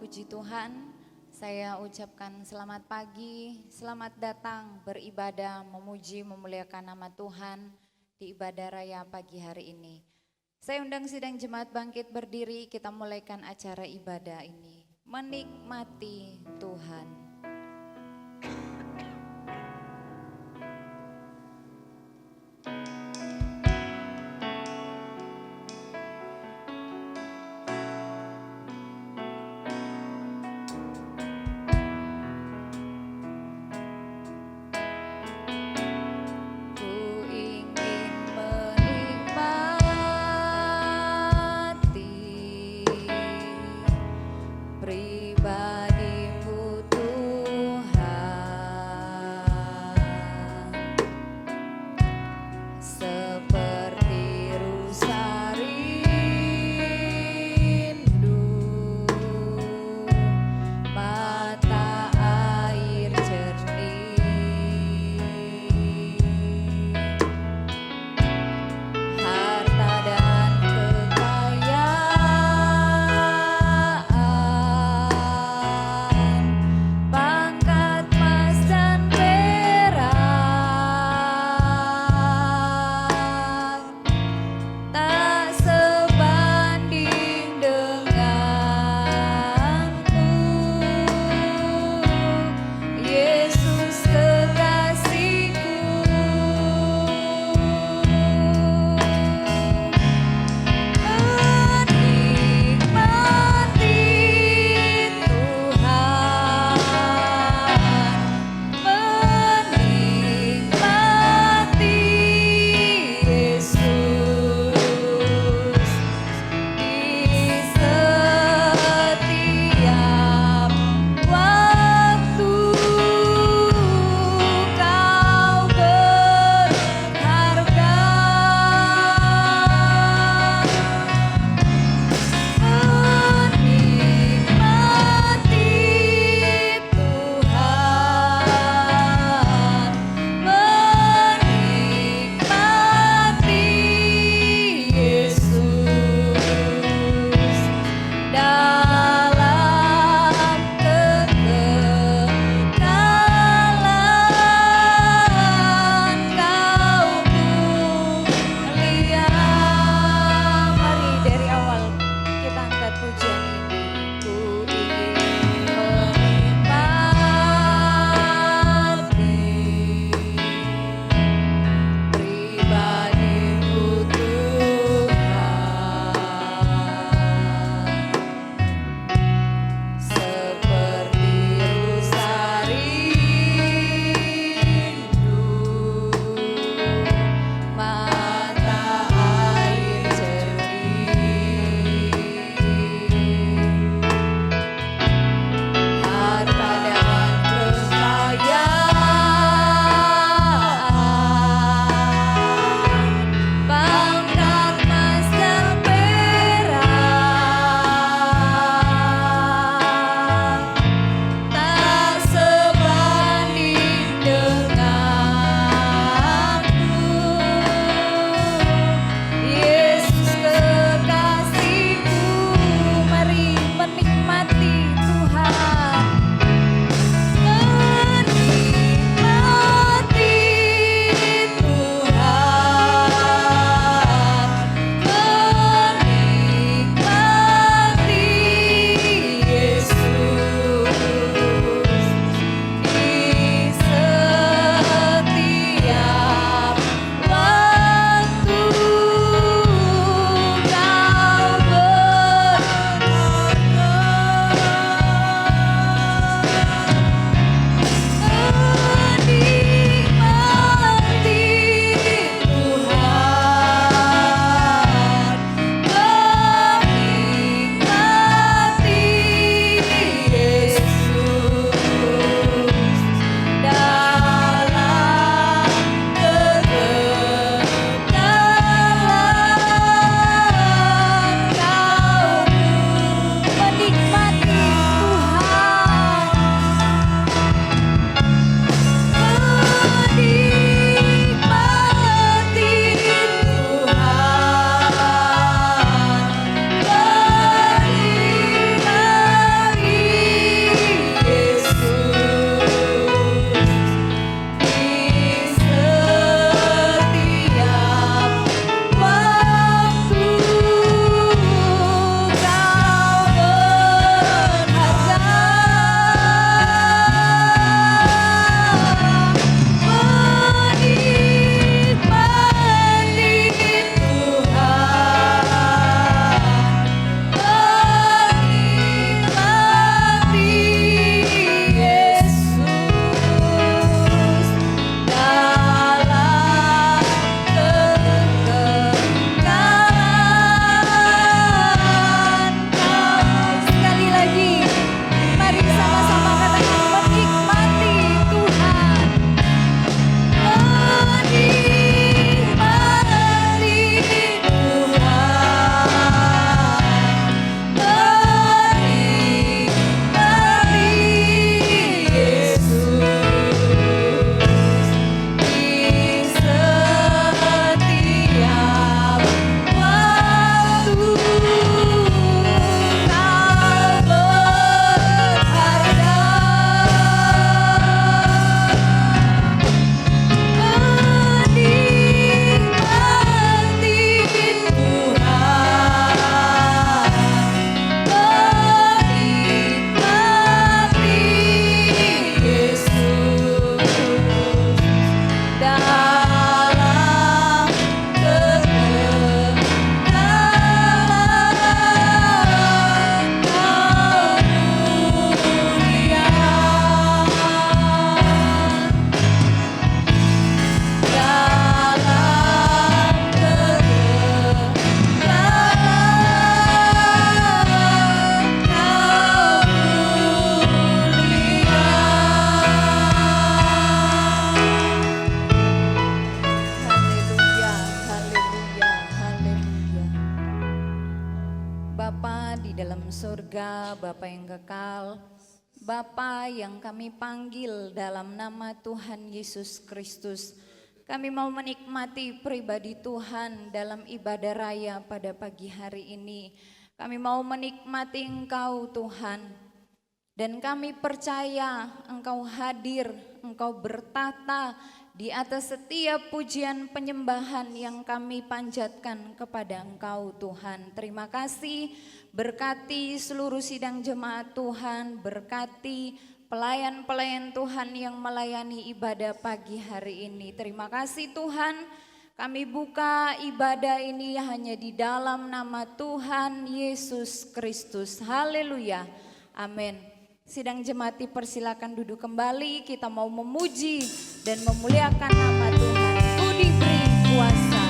Puji Tuhan, saya ucapkan selamat pagi, selamat datang beribadah, memuji, memuliakan nama Tuhan di ibadah raya pagi hari ini. Saya undang sidang jemaat bangkit berdiri, kita mulaikan acara ibadah ini. Menikmati Tuhan. Pribadimu Tuhan. dalam surga, Bapa yang kekal, Bapa yang kami panggil dalam nama Tuhan Yesus Kristus. Kami mau menikmati pribadi Tuhan dalam ibadah raya pada pagi hari ini. Kami mau menikmati Engkau Tuhan. Dan kami percaya Engkau hadir, Engkau bertata di atas setiap pujian penyembahan yang kami panjatkan kepada Engkau Tuhan. Terima kasih, berkati seluruh sidang jemaat Tuhan, berkati pelayan-pelayan Tuhan yang melayani ibadah pagi hari ini. Terima kasih Tuhan, kami buka ibadah ini hanya di dalam nama Tuhan Yesus Kristus. Haleluya, amin. Sidang jemaat dipersilakan duduk kembali, kita mau memuji dan memuliakan nama Tuhan. Ku diberi kuasa.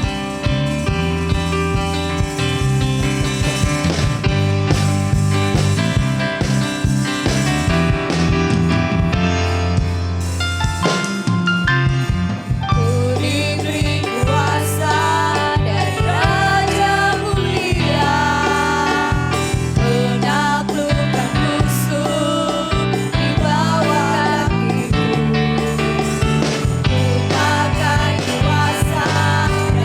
Pakai kuasa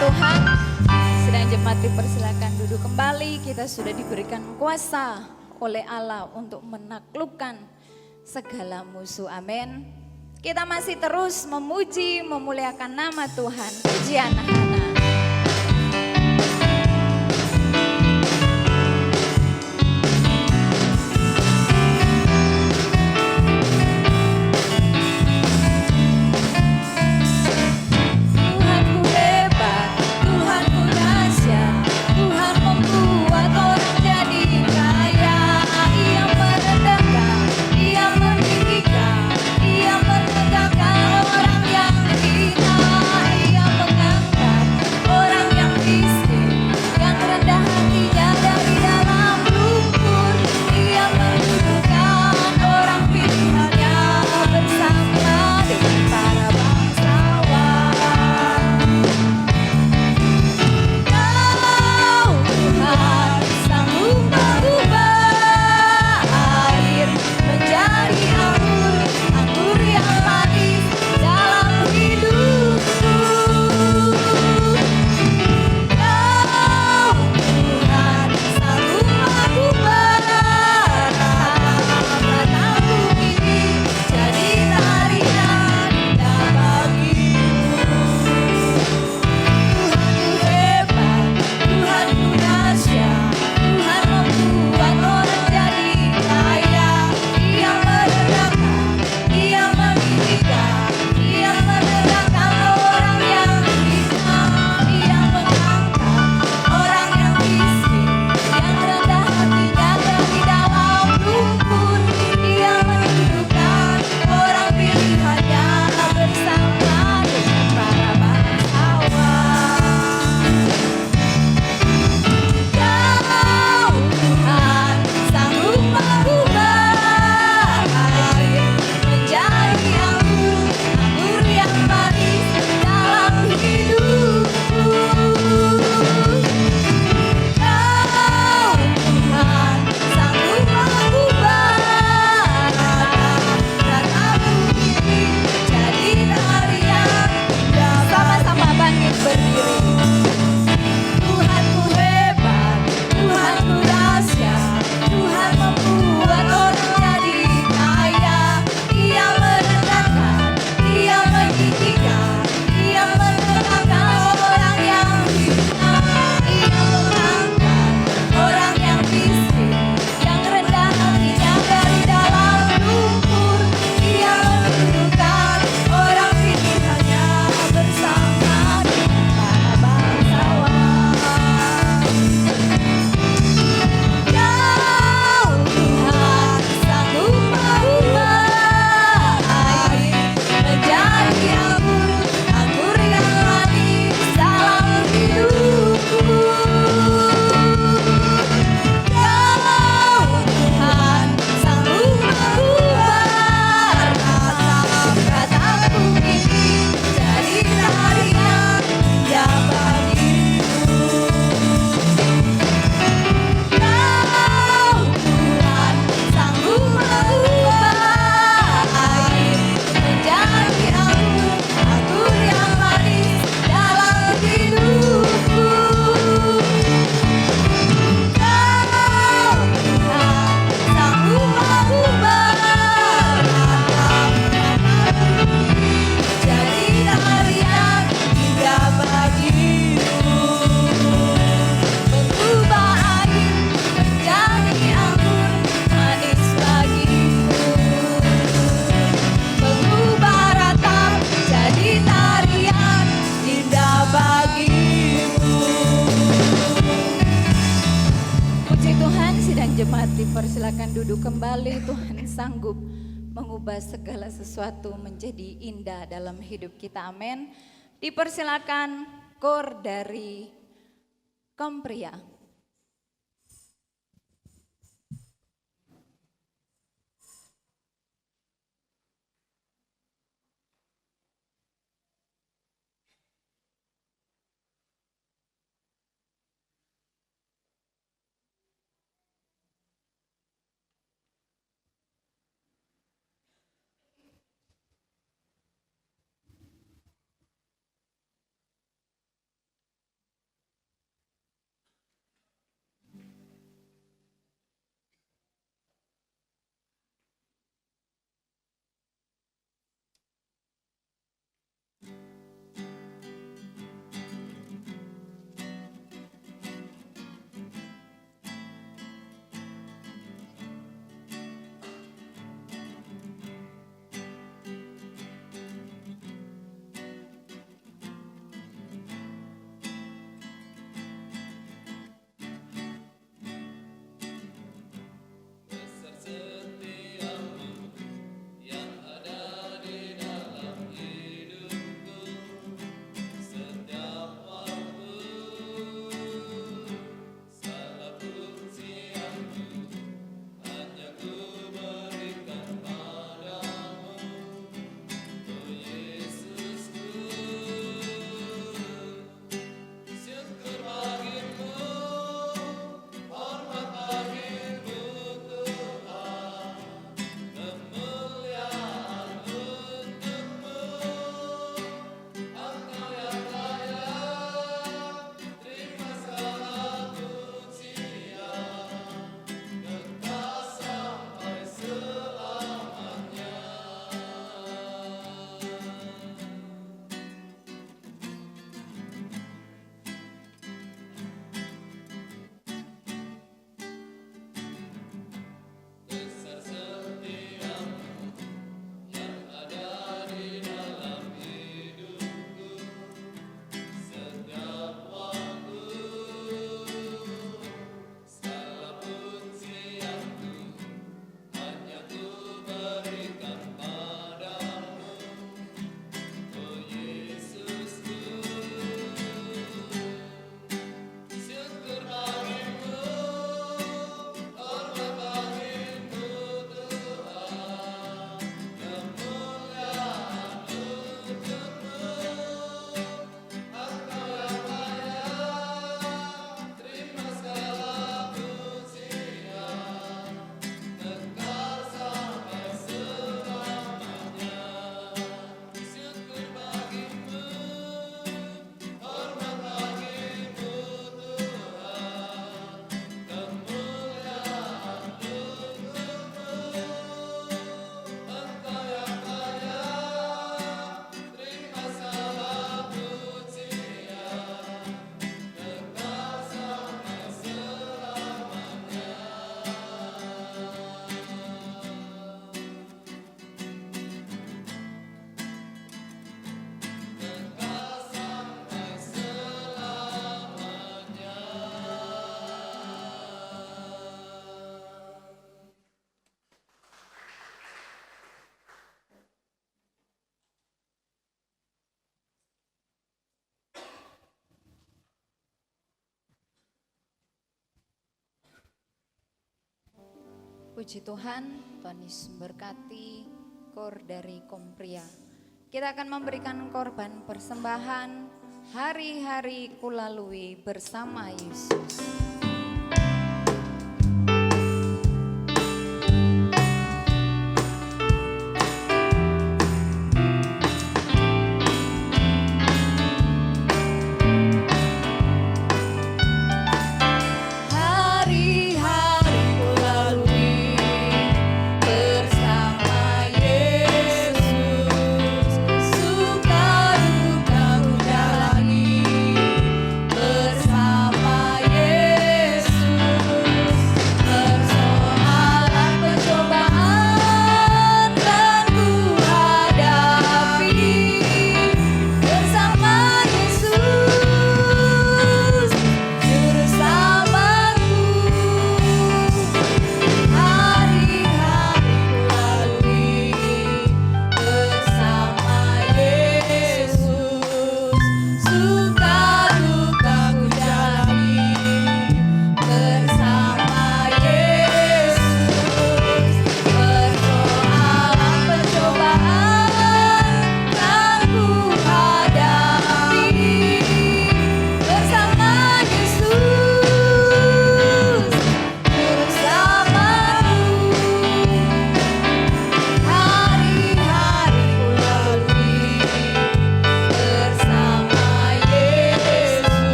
Tuhan, sedang jemaat dipersilakan duduk kembali. Kita sudah diberikan kuasa oleh Allah untuk menaklukkan segala musuh. Amin. Kita masih terus memuji, memuliakan nama Tuhan. Puji anak-anak. Jemaat dipersilakan duduk kembali. Tuhan sanggup mengubah segala sesuatu menjadi indah dalam hidup kita. Amin. Dipersilakan kor dari Kompria. Puji Tuhan, Tuhan Yesus memberkati kor dari Kompria. Kita akan memberikan korban persembahan hari-hari kulalui bersama Yesus.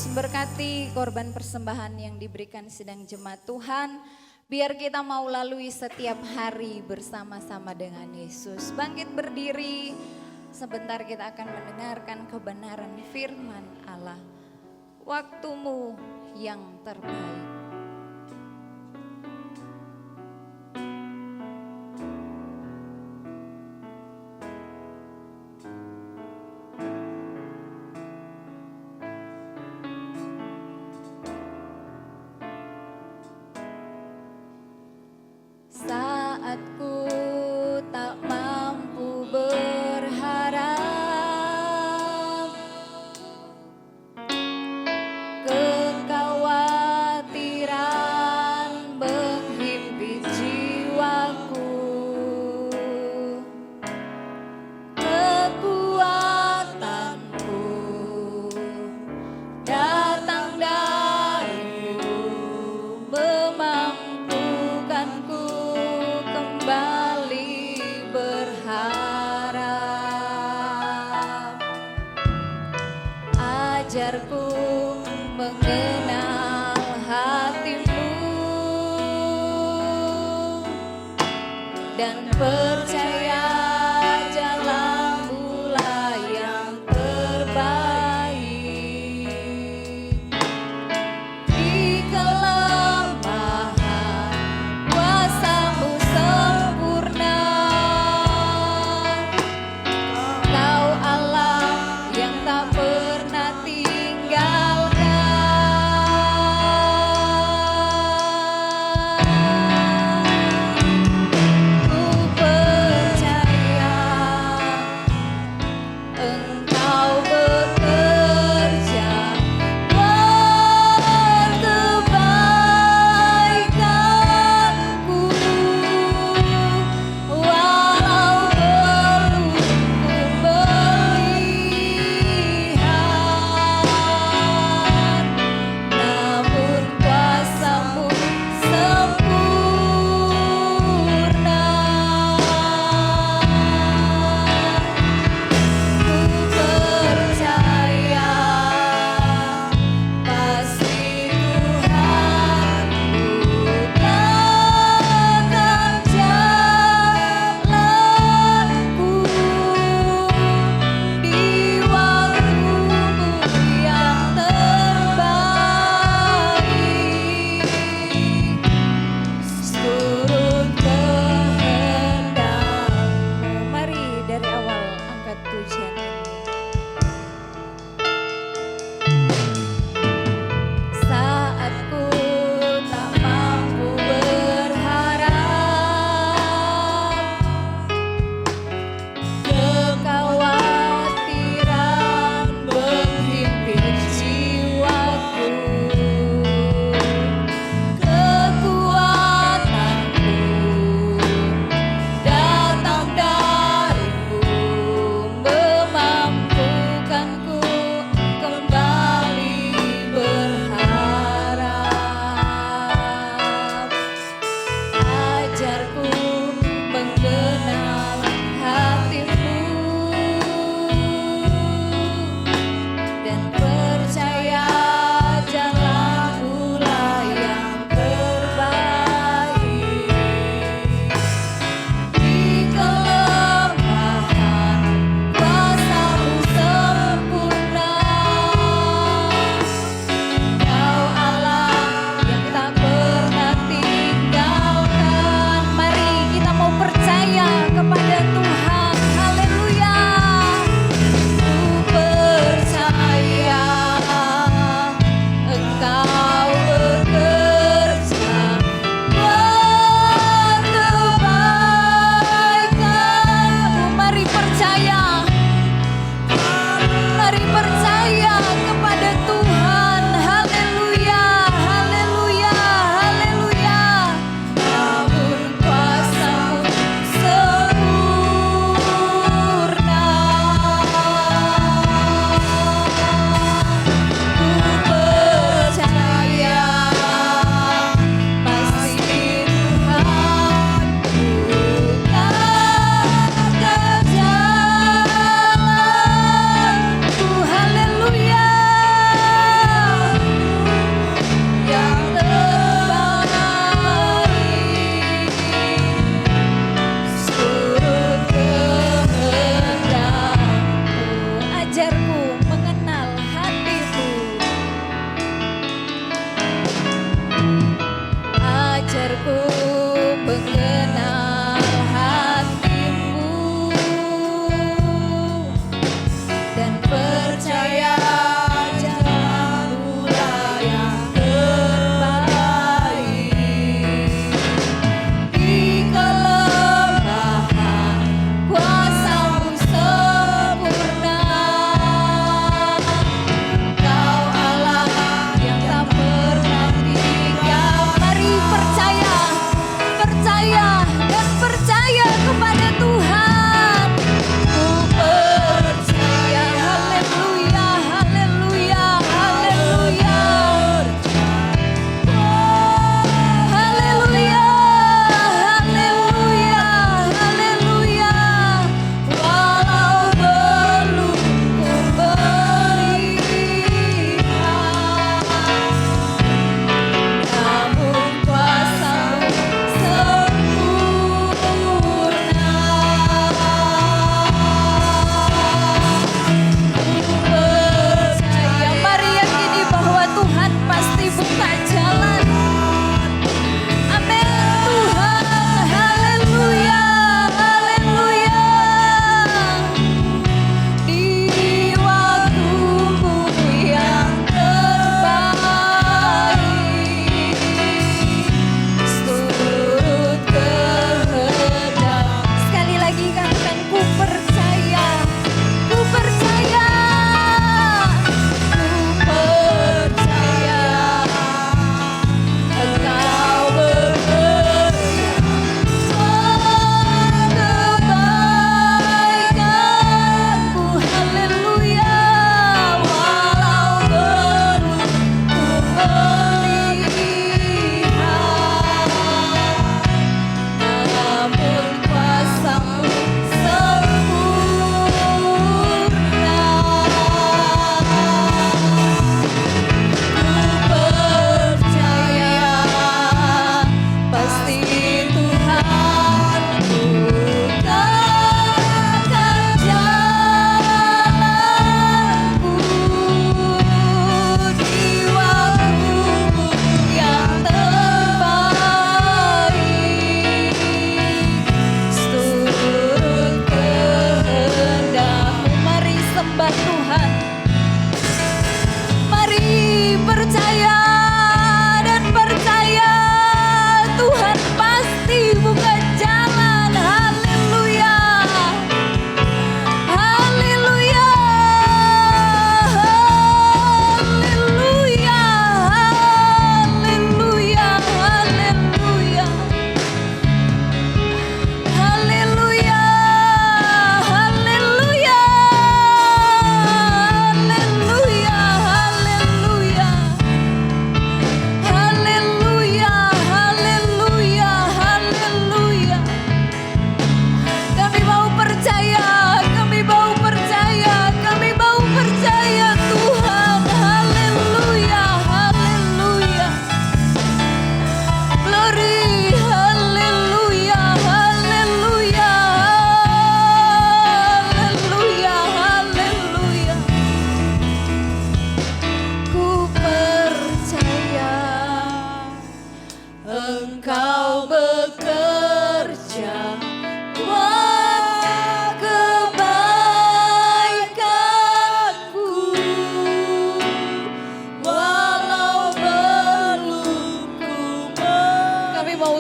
Berkati korban persembahan yang diberikan sedang jemaat Tuhan, biar kita mau lalui setiap hari bersama-sama dengan Yesus. Bangkit berdiri, sebentar kita akan mendengarkan kebenaran firman Allah. Waktumu yang terbaik. Saat ku tak mampu berharap, kekhawatiran menghimpit jiwaku, kekuatanku datang darimu, memampukanku kembali berharap. Ajarku mengenal hatimu dan percaya jalanmu lah yang terbaik. Di kelemahan kuasamu sempurna, Kau Allah yang tak pernah tinggalkan. Ku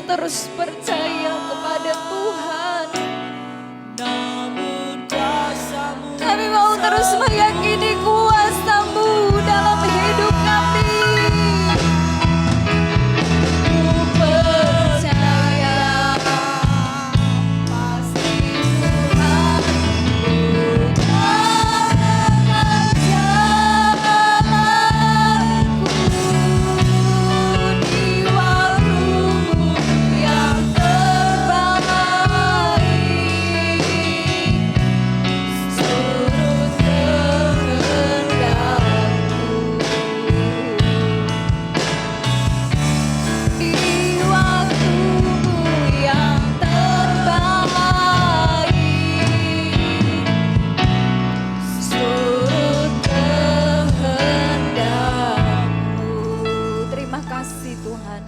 terus percaya kepada Tuhan. Kami mau terus meyakini kuasa-Mu dalam hidup kami. Ku percaya pasti Tuhan mudahkan jalanku di waktu yang terbaik. Surut kehendakmu di waktumu yang terbaik. Surut kehendakmu. Terima kasih Tuhan.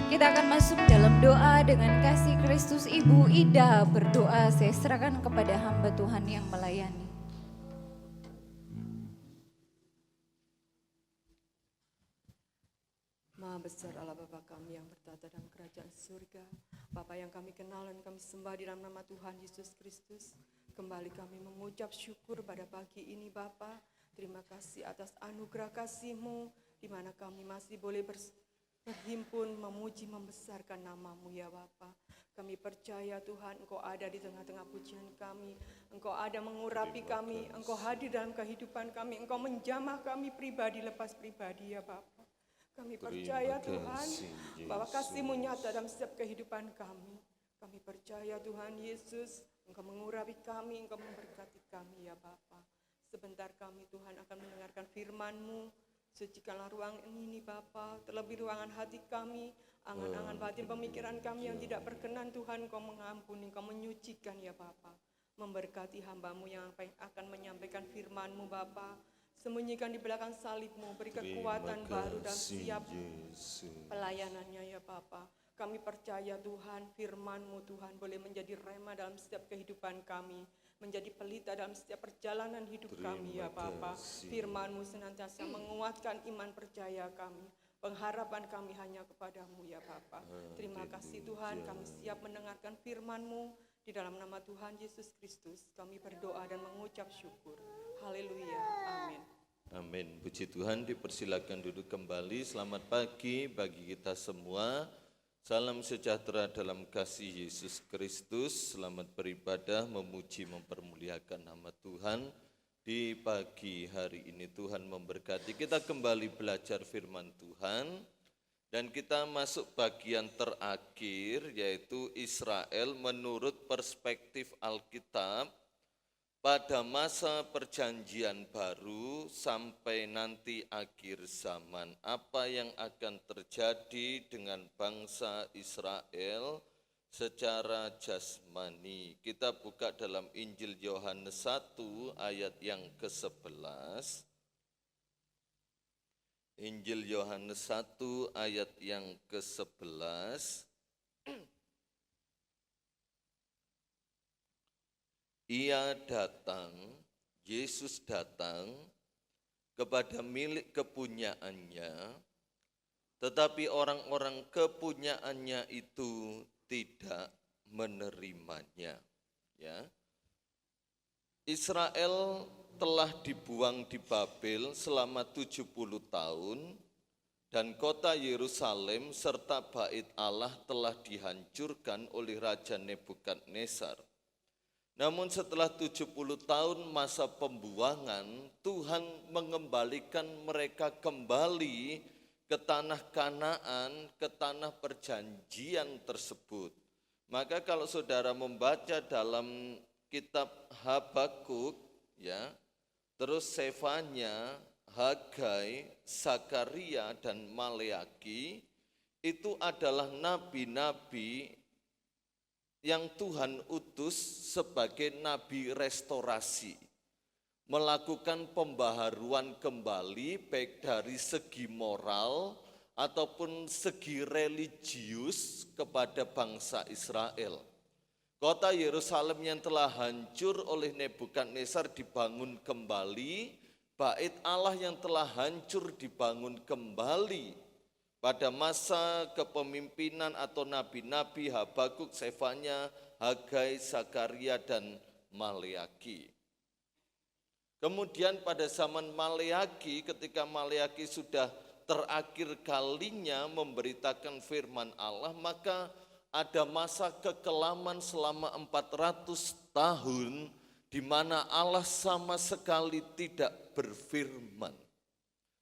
Kita akan masuk dalam doa dengan kasih Kristus. Ibu Ida berdoa, saya serahkan kepada hamba Tuhan yang melayani. Maha besar Allah Bapa kami yang bertata dalam kerajaan surga, Bapa yang kami kenal dan kami sembah di dalam nama Tuhan Yesus Kristus. Kembali kami mengucap syukur pada pagi ini Bapa. Terima kasih atas anugerah kasih-Mu, di mana kami masih boleh berhimpun memuji membesarkan nama-Mu ya Bapa. Kami percaya Tuhan Engkau ada di tengah-tengah pujian kami, Engkau ada mengurapi kami, Engkau hadir dalam kehidupan kami, Engkau menjamah kami pribadi lepas pribadi ya Bapa. Kami percaya Tuhan bahwa kasih-Mu nyata dalam setiap kehidupan kami. Kami percaya Tuhan Yesus, Engkau mengurapi kami, Engkau memberkati kami ya Bapa. Sebentar kami Tuhan akan mendengarkan firman-Mu. Sucikanlah ruangan ini Bapa, terlebih ruangan hati kami, angan-angan batin pemikiran kami yang tidak berkenan Tuhan, Engkau mengampuni, Engkau menyucikan ya Bapa. Memberkati hamba-Mu yang akan menyampaikan firman-Mu Bapa. Sembunyikan di belakang salib-Mu, beri kekuatan baru dan siap pelayanannya ya Bapa. Kami percaya Tuhan, firman-Mu Tuhan boleh menjadi rema dalam setiap kehidupan kami, menjadi pelita dalam setiap perjalanan hidup kami ya Bapa. Firman-Mu senantiasa menguatkan iman percaya kami, pengharapan kami hanya kepadamu ya Bapa. Terima kasih Tuhan, kami siap mendengarkan firman-Mu. Di dalam nama Tuhan Yesus Kristus kami berdoa dan mengucap syukur. Haleluya, amin. Amin. Puji Tuhan, dipersilakan duduk kembali. Selamat pagi bagi kita semua. Salam sejahtera dalam kasih Yesus Kristus. Selamat beribadah, memuji, mempermuliakan nama Tuhan. Di pagi hari ini Tuhan memberkati. Kita kembali belajar firman Tuhan. Dan kita masuk bagian terakhir, yaitu Israel menurut perspektif Alkitab pada masa perjanjian baru sampai nanti akhir zaman. Apa yang akan terjadi dengan bangsa Israel secara jasmani? Kita buka dalam Injil Yohanes 1 ayat yang ke-11. Injil Yohanes 1 ayat yang ke-11. Ia datang, Yesus datang kepada milik kepunyaannya, tetapi orang-orang kepunyaannya itu tidak menerimanya. Ya. Israel telah dibuang di Babel selama 70 tahun dan kota Yerusalem serta bait Allah telah dihancurkan oleh Raja Nebukadnezar. Namun setelah 70 tahun masa pembuangan, Tuhan mengembalikan mereka kembali ke tanah Kanaan, ke tanah perjanjian tersebut. Maka kalau saudara membaca dalam kitab Habakuk, ya, terus Sefanya, Hagai, Zakaria, dan Maleaki itu adalah nabi-nabi yang Tuhan utus sebagai nabi restorasi, melakukan pembaharuan kembali baik dari segi moral ataupun segi religius kepada bangsa Israel. Kota Yerusalem yang telah hancur oleh Nebukadnezar dibangun kembali, bait Allah yang telah hancur dibangun kembali pada masa kepemimpinan atau nabi-nabi Habakuk, Sefanya, Hagai, Zakaria, dan Maleaki. Kemudian pada zaman Maleaki, ketika Maleaki sudah terakhir kalinya memberitakan firman Allah, maka ada masa kekelaman selama 400 tahun di mana Allah sama sekali tidak berfirman.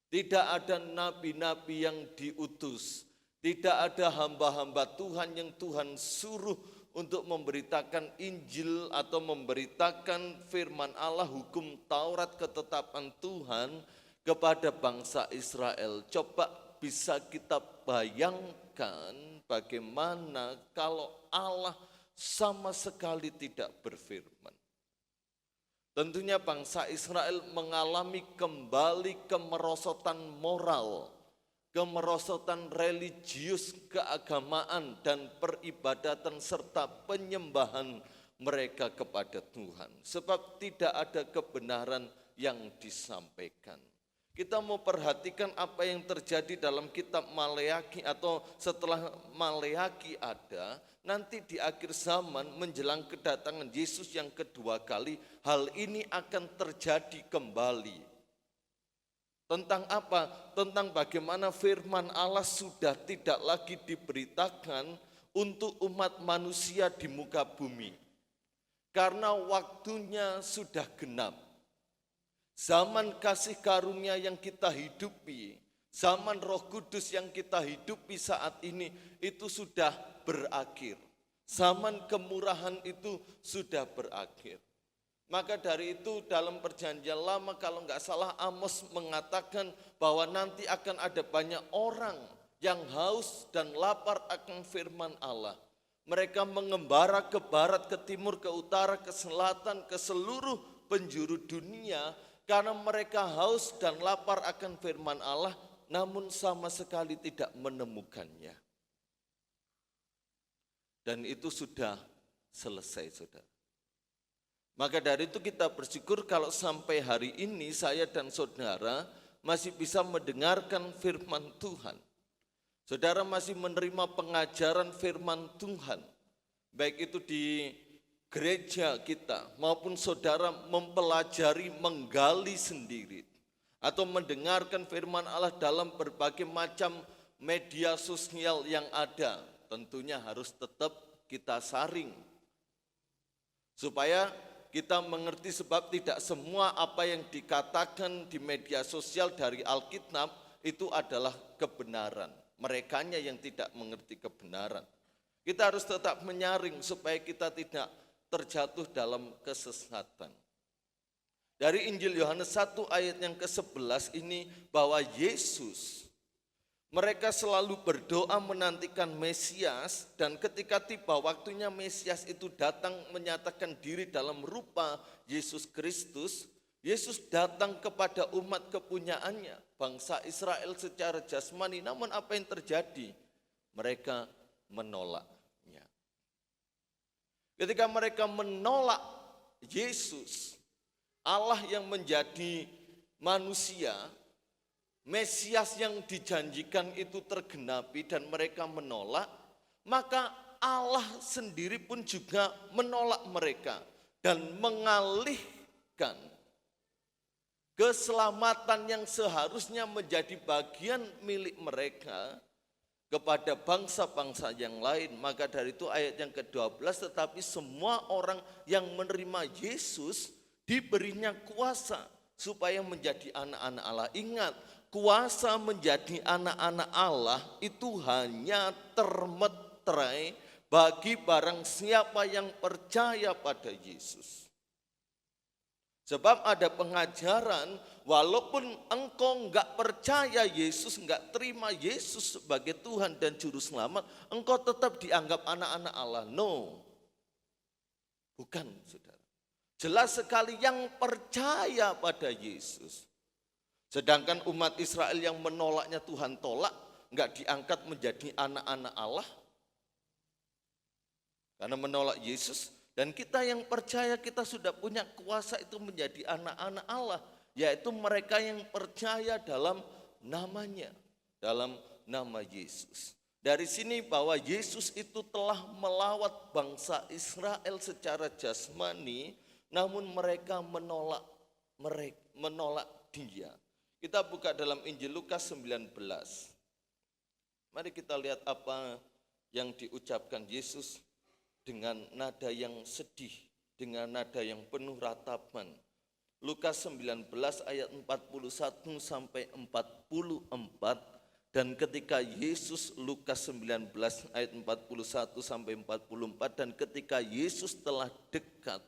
Tidak ada nabi-nabi yang diutus, tidak ada hamba-hamba Tuhan yang Tuhan suruh untuk memberitakan Injil atau memberitakan firman Allah, hukum Taurat, ketetapan Tuhan kepada bangsa Israel. Coba bisa kita bayangkan bagaimana kalau Allah sama sekali tidak berfirman. Tentunya bangsa Israel mengalami kembali kemerosotan moral, kemerosotan religius, keagamaan dan peribadatan serta penyembahan mereka kepada Tuhan. Sebab tidak ada kebenaran yang disampaikan. Kita mau perhatikan apa yang terjadi dalam kitab Maleaki atau setelah Maleaki ada, nanti di akhir zaman menjelang kedatangan Yesus yang kedua kali, hal ini akan terjadi kembali. Tentang apa? Tentang bagaimana firman Allah sudah tidak lagi diberitakan untuk umat manusia di muka bumi. Karena waktunya sudah genap. Zaman kasih karunia yang kita hidupi, zaman Roh Kudus yang kita hidupi saat ini itu sudah berakhir. Zaman kemurahan itu sudah berakhir. Maka dari itu dalam perjanjian lama kalau enggak salah Amos mengatakan bahwa nanti akan ada banyak orang yang haus dan lapar akan firman Allah. Mereka mengembara ke barat, ke timur, ke utara, ke selatan, ke seluruh penjuru dunia karena mereka haus dan lapar akan firman Allah, namun sama sekali tidak menemukannya. Dan itu sudah selesai, saudara. Maka dari itu kita bersyukur kalau sampai hari ini saya dan saudara masih bisa mendengarkan firman Tuhan. Saudara masih menerima pengajaran firman Tuhan, baik itu di gereja kita maupun saudara mempelajari, menggali sendiri atau mendengarkan firman Allah dalam berbagai macam media sosial yang ada. Tentunya harus tetap kita saring supaya kita mengerti, sebab tidak semua apa yang dikatakan di media sosial dari Alkitab itu adalah kebenaran. Merekanya yang tidak mengerti kebenaran. Kita harus tetap menyaring supaya kita tidak terjatuh dalam kesesatan. Dari Injil Yohanes 1 ayat yang ke-11 ini bahwa Yesus, mereka selalu berdoa menantikan Mesias, dan ketika tiba waktunya Mesias itu datang menyatakan diri dalam rupa Yesus Kristus, Yesus datang kepada umat kepunyaannya, bangsa Israel secara jasmani. Namun apa yang terjadi? Mereka menolaknya. Ketika mereka menolak Yesus, Allah yang menjadi manusia, Mesias yang dijanjikan itu tergenapi dan mereka menolak, maka Allah sendiri pun juga menolak mereka dan mengalihkan keselamatan yang seharusnya menjadi bagian milik mereka kepada bangsa-bangsa yang lain. Maka dari itu ayat yang ke-12, tetapi semua orang yang menerima Yesus diberinya kuasa supaya menjadi anak-anak Allah. Ingat, kuasa menjadi anak-anak Allah itu hanya termeterai bagi barang siapa yang percaya pada Yesus. Sebab ada pengajaran, walaupun engkau enggak percaya Yesus, enggak terima Yesus sebagai Tuhan dan Juru Selamat, engkau tetap dianggap anak-anak Allah. No, bukan, saudara. Jelas sekali yang percaya pada Yesus. Sedangkan umat Israel yang menolaknya Tuhan tolak, enggak diangkat menjadi anak-anak Allah. Karena menolak Yesus. Dan kita yang percaya kita sudah punya kuasa itu menjadi anak-anak Allah. Yaitu mereka yang percaya dalam namanya. Dalam nama Yesus. Dari sini bahwa Yesus itu telah melawat bangsa Israel secara jasmani, namun mereka menolak dia. Kita buka dalam Injil Lukas 19. Mari kita lihat apa yang diucapkan Yesus dengan nada yang sedih, dengan nada yang penuh ratapan. Lukas 19 ayat 41 sampai 44. Dan ketika Yesus, Lukas 19 ayat 41 sampai 44, dan ketika Yesus telah dekat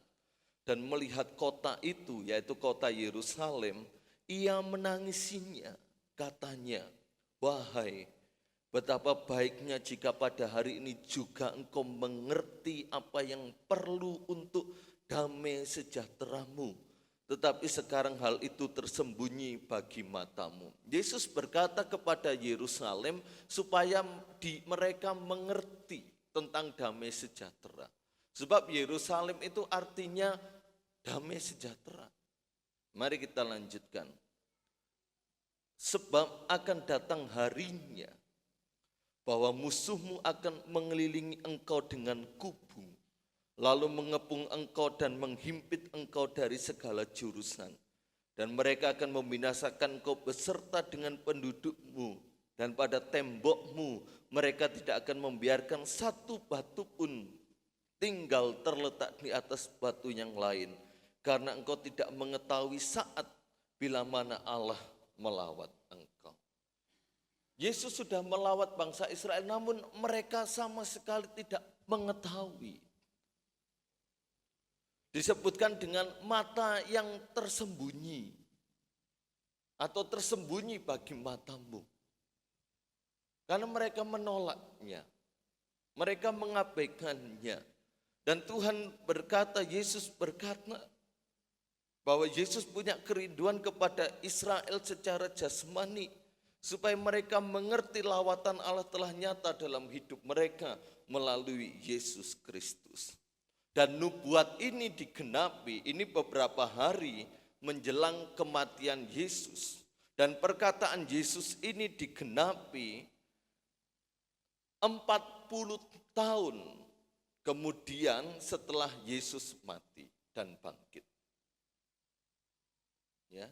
dan melihat kota itu, yaitu kota Yerusalem, ia menangisinya, katanya, wahai, betapa baiknya jika pada hari ini juga engkau mengerti apa yang perlu untuk damai sejahteramu. Tetapi sekarang hal itu tersembunyi bagi matamu. Yesus berkata kepada Yerusalem supaya mereka mengerti tentang damai sejahtera. Sebab Yerusalem itu artinya damai sejahtera. Mari kita lanjutkan. Sebab akan datang harinya bahwa musuhmu akan mengelilingi engkau dengan kubu, lalu mengepung engkau dan menghimpit engkau dari segala jurusan. Dan mereka akan membinasakan engkau beserta dengan pendudukmu. Dan pada tembokmu mereka tidak akan membiarkan satu batu pun tinggal terletak di atas batu yang lain. Karena engkau tidak mengetahui saat bila mana Allah melawat engkau. Yesus sudah melawat bangsa Israel, namun mereka sama sekali tidak mengetahui. Disebutkan dengan mata yang tersembunyi atau tersembunyi bagi matamu. Karena mereka menolaknya, mereka mengabaikannya. Dan Tuhan berkata, Yesus berkata bahwa Yesus punya kerinduan kepada Israel secara jasmani, supaya mereka mengerti lawatan Allah telah nyata dalam hidup mereka melalui Yesus Kristus. Dan nubuat ini digenapi, ini beberapa hari menjelang kematian Yesus. Dan perkataan Yesus ini digenapi 40 tahun kemudian setelah Yesus mati dan bangkit. Ya.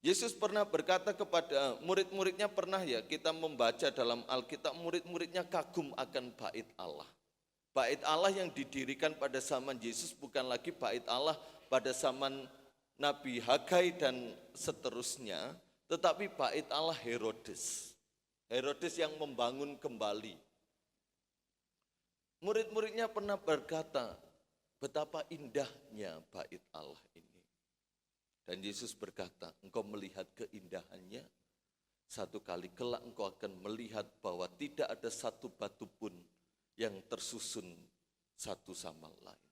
Yesus pernah berkata kepada murid-muridnya, pernah ya kita membaca dalam Alkitab, murid-muridnya kagum akan bait Allah. Bait Allah yang didirikan pada zaman Yesus bukan lagi bait Allah pada zaman Nabi Hagai dan seterusnya, tetapi bait Allah Herodes. Herodes yang membangun kembali. Murid-muridnya pernah berkata, betapa indahnya bait Allah ini. Dan Yesus berkata, engkau melihat keindahannya, satu kali kelak engkau akan melihat bahwa tidak ada satu batu pun yang tersusun satu sama lain.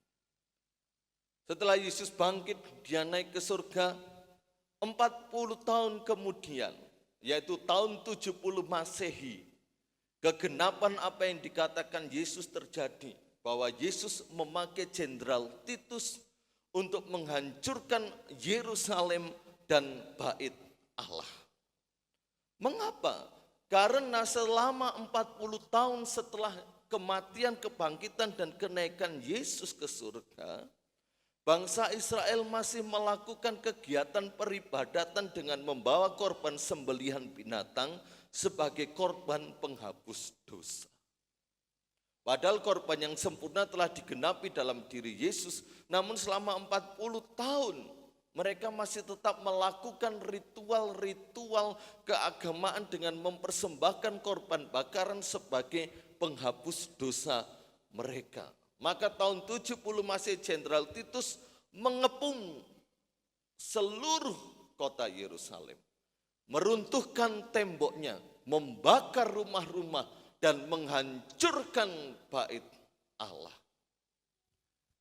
Setelah Yesus bangkit, dia naik ke surga 40 tahun kemudian, yaitu tahun 70 Masehi, kegenapan apa yang dikatakan Yesus terjadi, bahwa Yesus memakai Jenderal Titus untuk menghancurkan Yerusalem dan bait Allah. Mengapa? Karena selama 40 tahun setelah kematian, kebangkitan, dan kenaikan Yesus ke surga, bangsa Israel masih melakukan kegiatan peribadatan dengan membawa korban sembelihan binatang sebagai korban penghapus dosa. Padahal korban yang sempurna telah digenapi dalam diri Yesus, namun selama 40 tahun mereka masih tetap melakukan ritual-ritual keagamaan dengan mempersembahkan korban bakaran sebagai penghapus dosa mereka. Maka tahun 70 Masehi Jenderal Titus mengepung seluruh kota Yerusalem, meruntuhkan temboknya, membakar rumah-rumah, dan menghancurkan bait Allah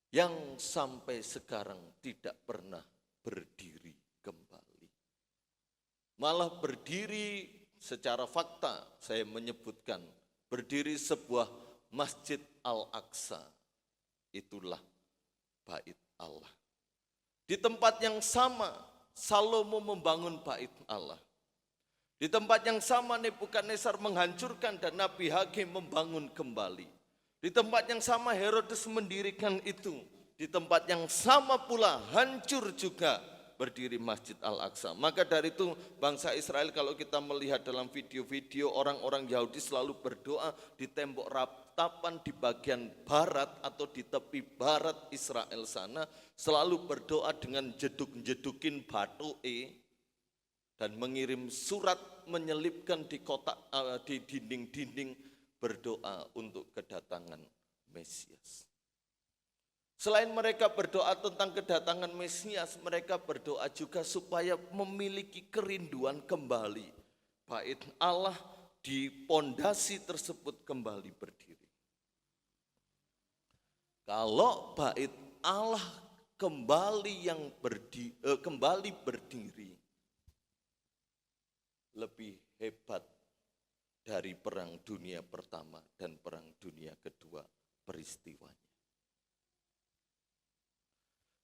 yang sampai sekarang tidak pernah berdiri kembali. Malah berdiri secara fakta, saya menyebutkan, berdiri sebuah Masjid Al-Aqsa, itulah bait Allah. Di tempat yang sama, Salomo membangun bait Allah. Di tempat yang sama Nebukadnezar menghancurkan dan Nabi Hage membangun kembali. Di tempat yang sama Herodes mendirikan itu. Di tempat yang sama pula hancur juga berdiri Masjid Al-Aqsa. Maka dari itu bangsa Israel, kalau kita melihat dalam video-video, orang-orang Yahudi selalu berdoa di tembok ratapan di bagian barat atau di tepi barat Israel sana, selalu berdoa dengan jeduk-jedukin batu dan mengirim surat menyelipkan di kotak di dinding-dinding berdoa untuk kedatangan Mesias. Selain mereka berdoa tentang kedatangan Mesias, mereka berdoa juga supaya memiliki kerinduan kembali bait Allah di pondasi tersebut kembali berdiri. Kalau bait Allah kembali berdiri, lebih hebat dari Perang Dunia Pertama dan Perang Dunia Kedua peristiwanya.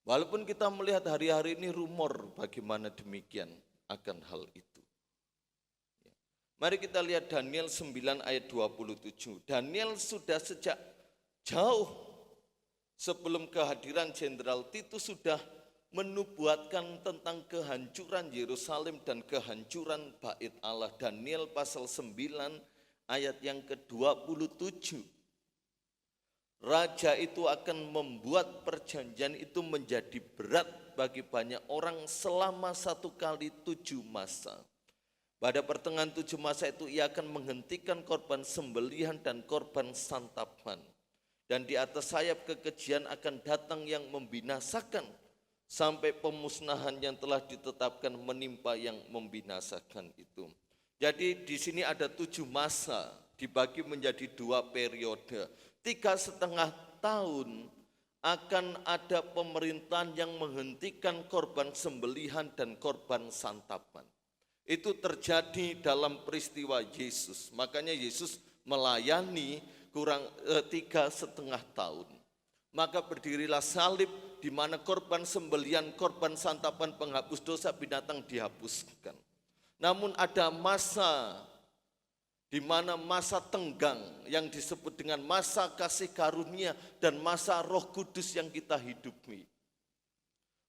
Walaupun kita melihat hari-hari ini rumor bagaimana demikian akan hal itu. Mari kita lihat Daniel 9 ayat 27. Daniel sudah sejak jauh sebelum kehadiran Jenderal Titus sudah menubuatkan tentang kehancuran Yerusalem dan kehancuran bait Allah. Daniel pasal 9 ayat yang ke-27. Raja itu akan membuat perjanjian itu menjadi berat bagi banyak orang selama 1 kali 7 masa. Pada pertengahan 7 masa itu ia akan menghentikan korban sembelihan dan korban santapan. Dan di atas sayap kekejian akan datang yang membinasakan sampai pemusnahan yang telah ditetapkan menimpa yang membinasakan itu. Jadi di sini ada 7 masa dibagi menjadi 2 periode. 3,5 tahun akan ada pemerintahan yang menghentikan korban sembelihan dan korban santapan. Itu terjadi dalam peristiwa Yesus. Makanya Yesus melayani kurang 3,5 tahun. Maka berdirilah salib di mana korban sembelihan, korban santapan penghapus dosa binatang dihapuskan. Namun ada masa di mana masa tenggang yang disebut dengan masa kasih karunia dan masa Roh Kudus yang kita hidupi.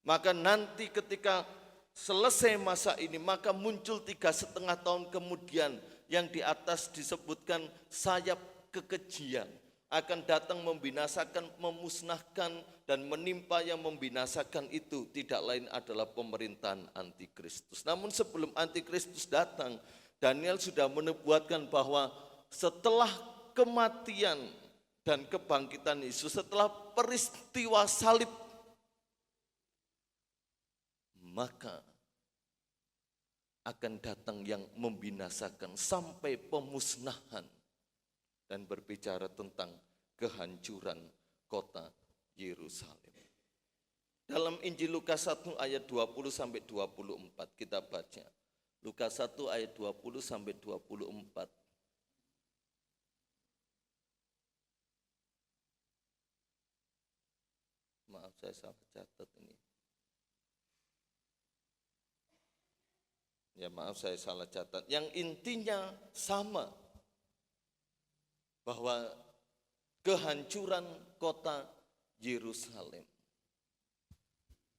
Maka nanti ketika selesai masa ini, maka muncul 3,5 tahun kemudian yang di atas disebutkan sayap kekejian. Akan datang membinasakan, memusnahkan dan menimpa yang membinasakan itu tidak lain adalah pemerintahan antikristus. Namun sebelum antikristus datang, Daniel sudah menubuatkan bahwa setelah kematian dan kebangkitan Yesus, setelah peristiwa salib, maka akan datang yang membinasakan sampai pemusnahan dan berbicara tentang kehancuran kota Yerusalem. Dalam Injil Lukas 1 ayat 20 sampai 24 kita baca. Lukas 1 ayat 20 sampai 24. Maaf saya salah catat ini. Ya maaf saya salah catat. Yang intinya sama. Bahwa kehancuran kota Yerusalem.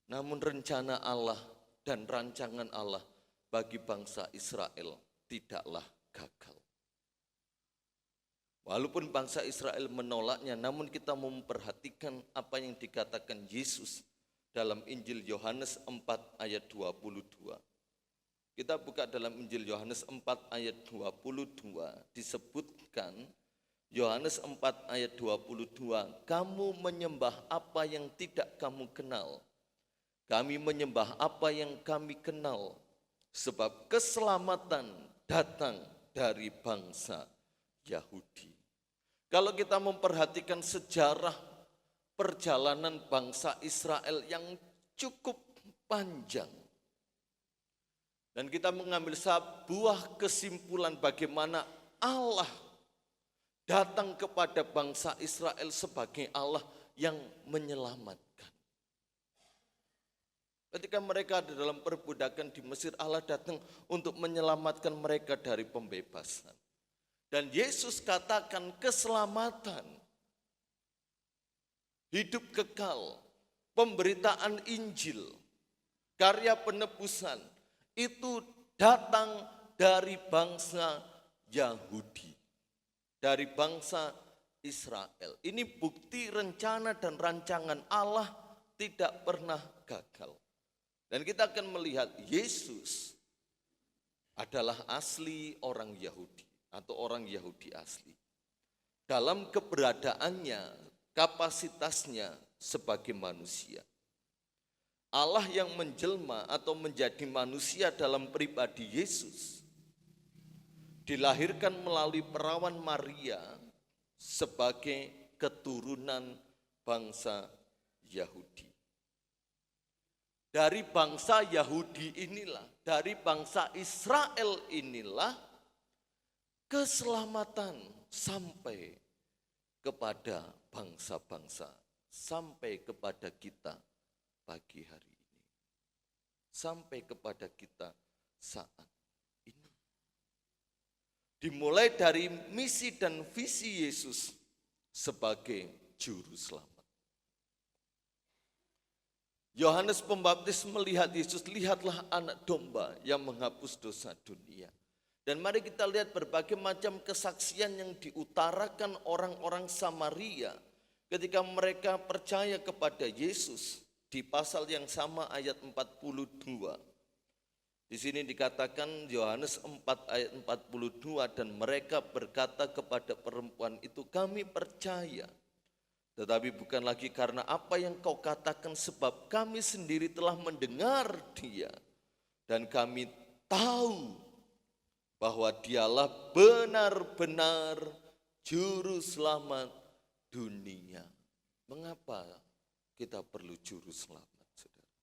Namun rencana Allah dan rancangan Allah bagi bangsa Israel tidaklah gagal. Walaupun bangsa Israel menolaknya, namun kita memperhatikan apa yang dikatakan Yesus dalam Injil Yohanes 4 ayat 22. Kita buka dalam Injil Yohanes 4 ayat 22, disebutkan Yohanes 4 ayat 22, kamu menyembah apa yang tidak kamu kenal. Kami menyembah apa yang kami kenal. Sebab keselamatan datang dari bangsa Yahudi. Kalau kita memperhatikan sejarah perjalanan bangsa Israel yang cukup panjang. Dan kita mengambil sebuah kesimpulan bagaimana Allah datang kepada bangsa Israel sebagai Allah yang menyelamatkan. Ketika mereka ada dalam perbudakan di Mesir, Allah datang untuk menyelamatkan mereka dari pembebasan. Dan Yesus katakan keselamatan, hidup kekal, pemberitaan Injil, karya penebusan itu datang dari bangsa Yahudi, dari bangsa Israel. Ini bukti rencana dan rancangan Allah tidak pernah gagal. Dan kita akan melihat Yesus adalah asli orang Yahudi atau orang Yahudi asli. Dalam keberadaannya, kapasitasnya sebagai manusia. Allah yang menjelma atau menjadi manusia dalam pribadi Yesus dilahirkan melalui perawan Maria sebagai keturunan bangsa Yahudi. Dari bangsa Yahudi inilah, dari bangsa Israel inilah keselamatan sampai kepada bangsa-bangsa, sampai kepada kita pagi hari ini, sampai kepada kita saat ini. Dimulai dari misi dan visi Yesus sebagai juru selamat. Yohanes Pembaptis melihat Yesus, lihatlah anak domba yang menghapus dosa dunia. Dan mari kita lihat berbagai macam kesaksian yang diutarakan orang-orang Samaria ketika mereka percaya kepada Yesus di pasal yang sama ayat 42. Di sini dikatakan Yohanes 4 ayat 42, dan mereka berkata kepada perempuan itu, kami percaya. Tetapi bukan lagi karena apa yang kau katakan, sebab kami sendiri telah mendengar dia. Dan kami tahu bahwa dialah benar-benar juru selamat dunia. Mengapa kita perlu juru selamat, saudara?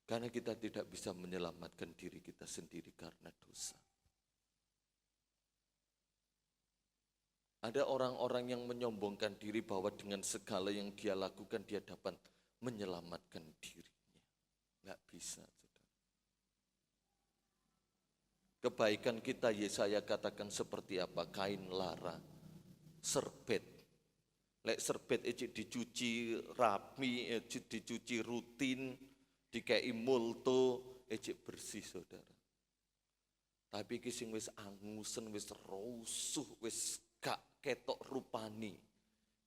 Karena kita tidak bisa menyelamatkan diri kita sendiri karena dosa. Ada orang-orang yang menyombongkan diri bahwa dengan segala yang dia lakukan dia dapat menyelamatkan dirinya. Enggak bisa, saudara. Kebaikan kita, Yesaya katakan seperti apa? Kain lara, serbet. Lek serbet itu dicuci rapi, dicuci rutin, dikei multo, bersih, saudara. Tapi iki sing wis angusen, wis rusuh, wis gak ketok rupani,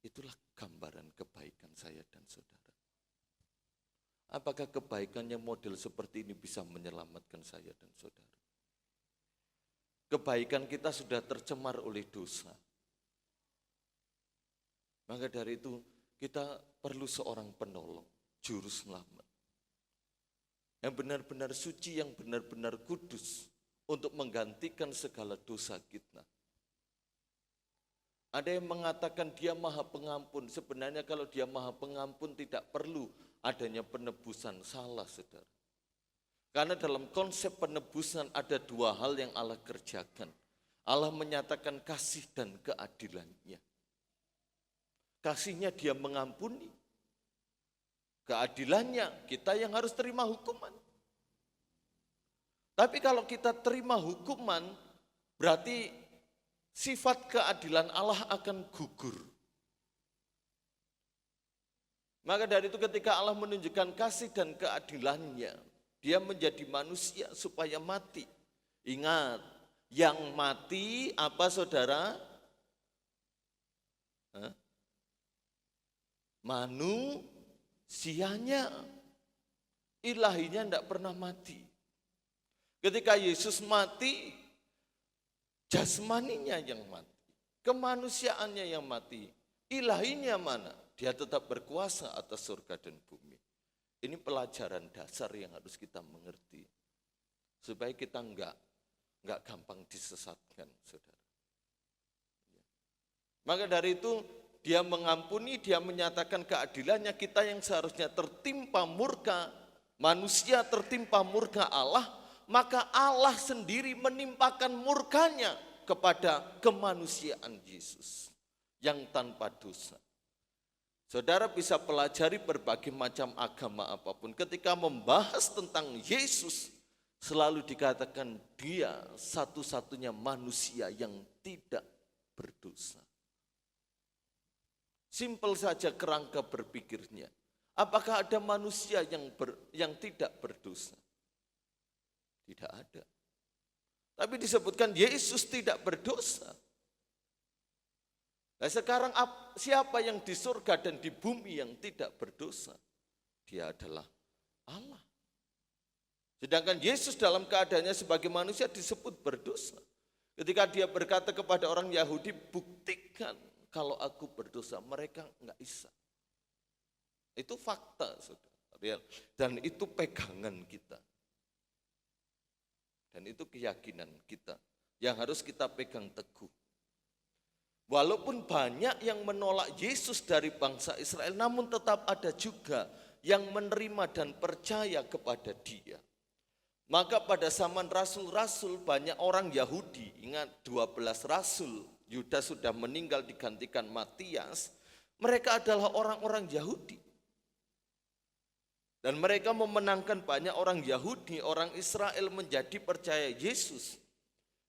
itulah gambaran kebaikan saya dan saudara. Apakah kebaikannya model seperti ini bisa menyelamatkan saya dan saudara? Kebaikan kita sudah tercemar oleh dosa. Maka dari itu kita perlu seorang penolong, juru selamat. Yang benar-benar suci, yang benar-benar kudus untuk menggantikan segala dosa kita. Ada yang mengatakan dia maha pengampun. Sebenarnya kalau dia maha pengampun tidak perlu adanya penebusan. Salah, saudara. Karena dalam konsep penebusan ada dua hal yang Allah kerjakan. Allah menyatakan kasih dan keadilannya. Kasihnya dia mengampuni. Keadilannya kita yang harus terima hukuman. Tapi kalau kita terima hukuman, berarti sifat keadilan Allah akan gugur. Maka dari itu ketika Allah menunjukkan kasih dan keadilannya, dia menjadi manusia supaya mati. Ingat, yang mati apa saudara? Manusianya, ilahinya tidak pernah mati. Ketika Yesus mati, jasmaninya yang mati, kemanusiaannya yang mati, ilahinya mana? Dia tetap berkuasa atas surga dan bumi. Ini pelajaran dasar yang harus kita mengerti, supaya kita enggak gampang disesatkan, saudara. Maka dari itu dia mengampuni, dia menyatakan keadilannya. Kita yang seharusnya tertimpa murka manusia, tertimpa murka Allah, maka Allah sendiri menimpakan murkanya kepada kemanusiaan Yesus yang tanpa dosa. Saudara bisa pelajari berbagai macam agama apapun. Ketika membahas tentang Yesus, selalu dikatakan dia satu-satunya manusia yang tidak berdosa. Simpel saja kerangka berpikirnya. Apakah ada manusia yang tidak berdosa? Tidak ada. Tapi disebutkan Yesus tidak berdosa. Nah sekarang siapa yang di surga dan di bumi yang tidak berdosa? Dia adalah Allah. Sedangkan Yesus dalam keadaannya sebagai manusia disebut berdosa. Ketika dia berkata kepada orang Yahudi, buktikan kalau aku berdosa, mereka enggak bisa. Itu fakta, saudara, real. Dan itu pegangan kita. Dan itu keyakinan kita yang harus kita pegang teguh. Walaupun banyak yang menolak Yesus dari bangsa Israel, namun tetap ada juga yang menerima dan percaya kepada dia. Maka pada zaman rasul-rasul banyak orang Yahudi, ingat 12 rasul, Yudas sudah meninggal digantikan Matias, mereka adalah orang-orang Yahudi. Dan mereka memenangkan banyak orang Yahudi, orang Israel menjadi percaya Yesus.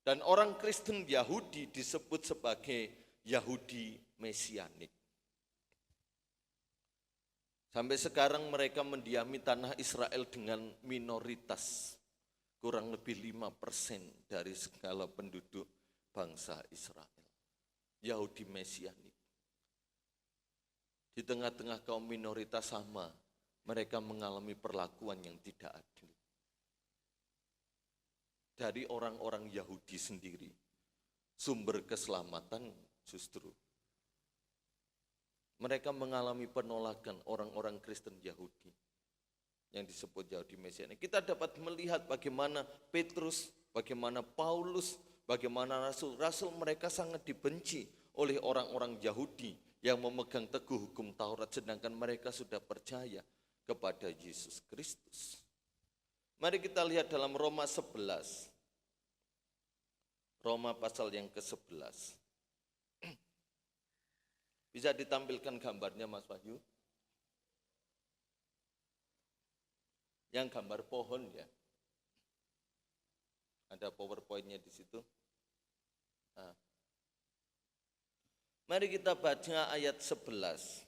Dan orang Kristen Yahudi disebut sebagai Yahudi Mesianik. Sampai sekarang mereka mendiami tanah Israel dengan minoritas. Kurang lebih 5% dari segala penduduk bangsa Israel. Yahudi Mesianik. Di tengah-tengah kaum minoritas sama, mereka mengalami perlakuan yang tidak adil. Dari orang-orang Yahudi sendiri, sumber keselamatan justru mereka mengalami penolakan orang-orang Kristen Yahudi yang disebut Yahudi Mesianik. Kita dapat melihat bagaimana Petrus, bagaimana Paulus, bagaimana rasul-rasul mereka sangat dibenci oleh orang-orang Yahudi yang memegang teguh hukum Taurat, sedangkan mereka sudah percaya kepada Yesus Kristus. Mari kita lihat dalam Roma 11. Roma pasal yang ke-11. Bisa ditampilkan gambarnya Mas Wahyu? Yang gambar pohon ya. Ada PowerPoint-nya di situ. Nah. Mari kita baca ayat 11.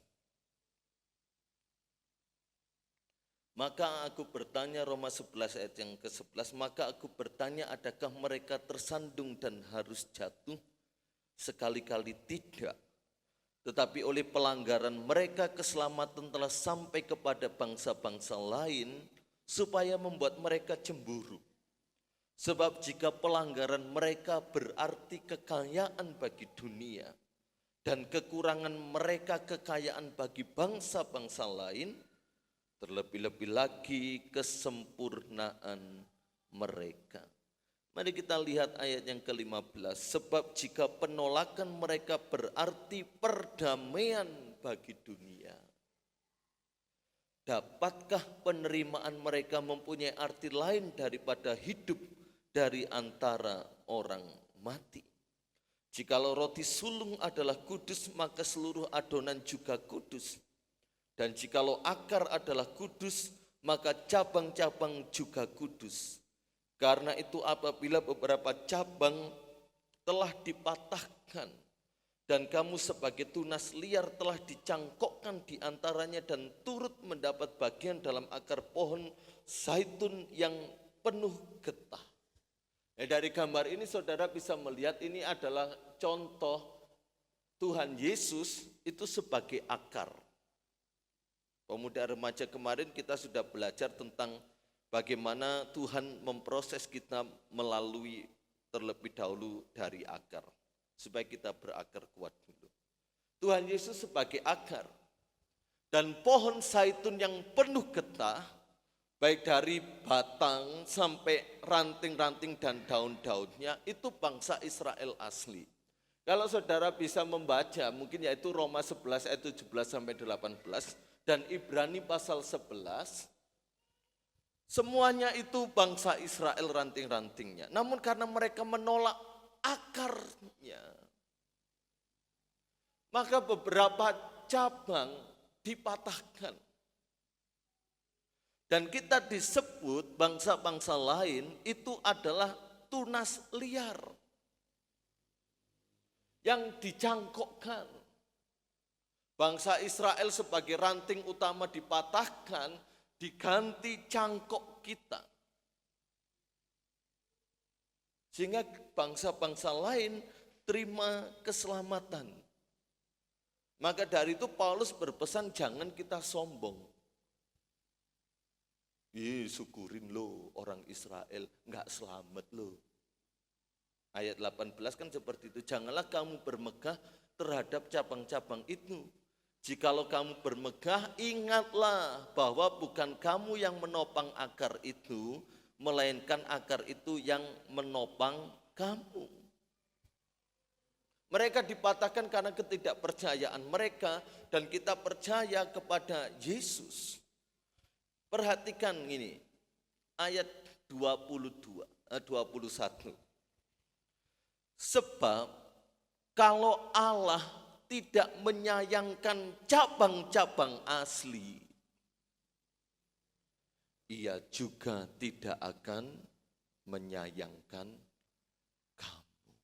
Maka aku bertanya, Roma 11 ayat yang ke-11, maka aku bertanya adakah mereka tersandung dan harus jatuh? Sekali-kali tidak. Tetapi oleh pelanggaran mereka keselamatan telah sampai kepada bangsa-bangsa lain supaya membuat mereka cemburu. Sebab jika pelanggaran mereka berarti kekayaan bagi dunia dan kekurangan mereka kekayaan bagi bangsa-bangsa lain, terlebih-lebih lagi kesempurnaan mereka. Mari kita lihat ayat yang ke-15. Sebab jika penolakan mereka berarti perdamaian bagi dunia, dapatkah penerimaan mereka mempunyai arti lain daripada hidup dari antara orang mati? Jikalau roti sulung adalah kudus, maka seluruh adonan juga kudus. Dan jikalau akar adalah kudus, maka cabang-cabang juga kudus. Karena itu apabila beberapa cabang telah dipatahkan dan kamu sebagai tunas liar telah dicangkokkan di antaranya dan turut mendapat bagian dalam akar pohon zaitun yang penuh getah. Dari gambar ini saudara bisa melihat ini adalah contoh Tuhan Yesus itu sebagai akar. Pemuda remaja kemarin kita sudah belajar tentang bagaimana Tuhan memproses kita melalui terlebih dahulu dari akar. Supaya kita berakar kuat dulu. Tuhan Yesus sebagai akar. Dan pohon zaitun yang penuh getah, baik dari batang sampai ranting-ranting dan daun-daunnya, itu bangsa Israel asli. Kalau saudara bisa membaca, mungkin yaitu Roma 11 ayat 17 sampai 18 dan Ibrani pasal 11, semuanya itu bangsa Israel ranting-rantingnya. Namun karena mereka menolak akarnya, maka beberapa cabang dipatahkan. Dan kita disebut bangsa-bangsa lain itu adalah tunas liar yang dicangkokkan. Bangsa Israel sebagai ranting utama dipatahkan, diganti cangkok kita. Sehingga bangsa-bangsa lain terima keselamatan. Maka dari itu Paulus berpesan jangan kita sombong. Syukurin lo orang Israel nggak selamat lo. Ayat 18 kan seperti itu. Janganlah kamu bermegah terhadap cabang-cabang itu. Jikalau kamu bermegah, ingatlah bahwa bukan kamu yang menopang akar itu, melainkan akar itu yang menopang kamu. Mereka dipatahkan karena ketidakpercayaan mereka dan kita percaya kepada Yesus. Perhatikan ini, ayat 21. Sebab kalau Allah tidak menyayangkan cabang-cabang asli, Ia juga tidak akan menyayangkan kamu.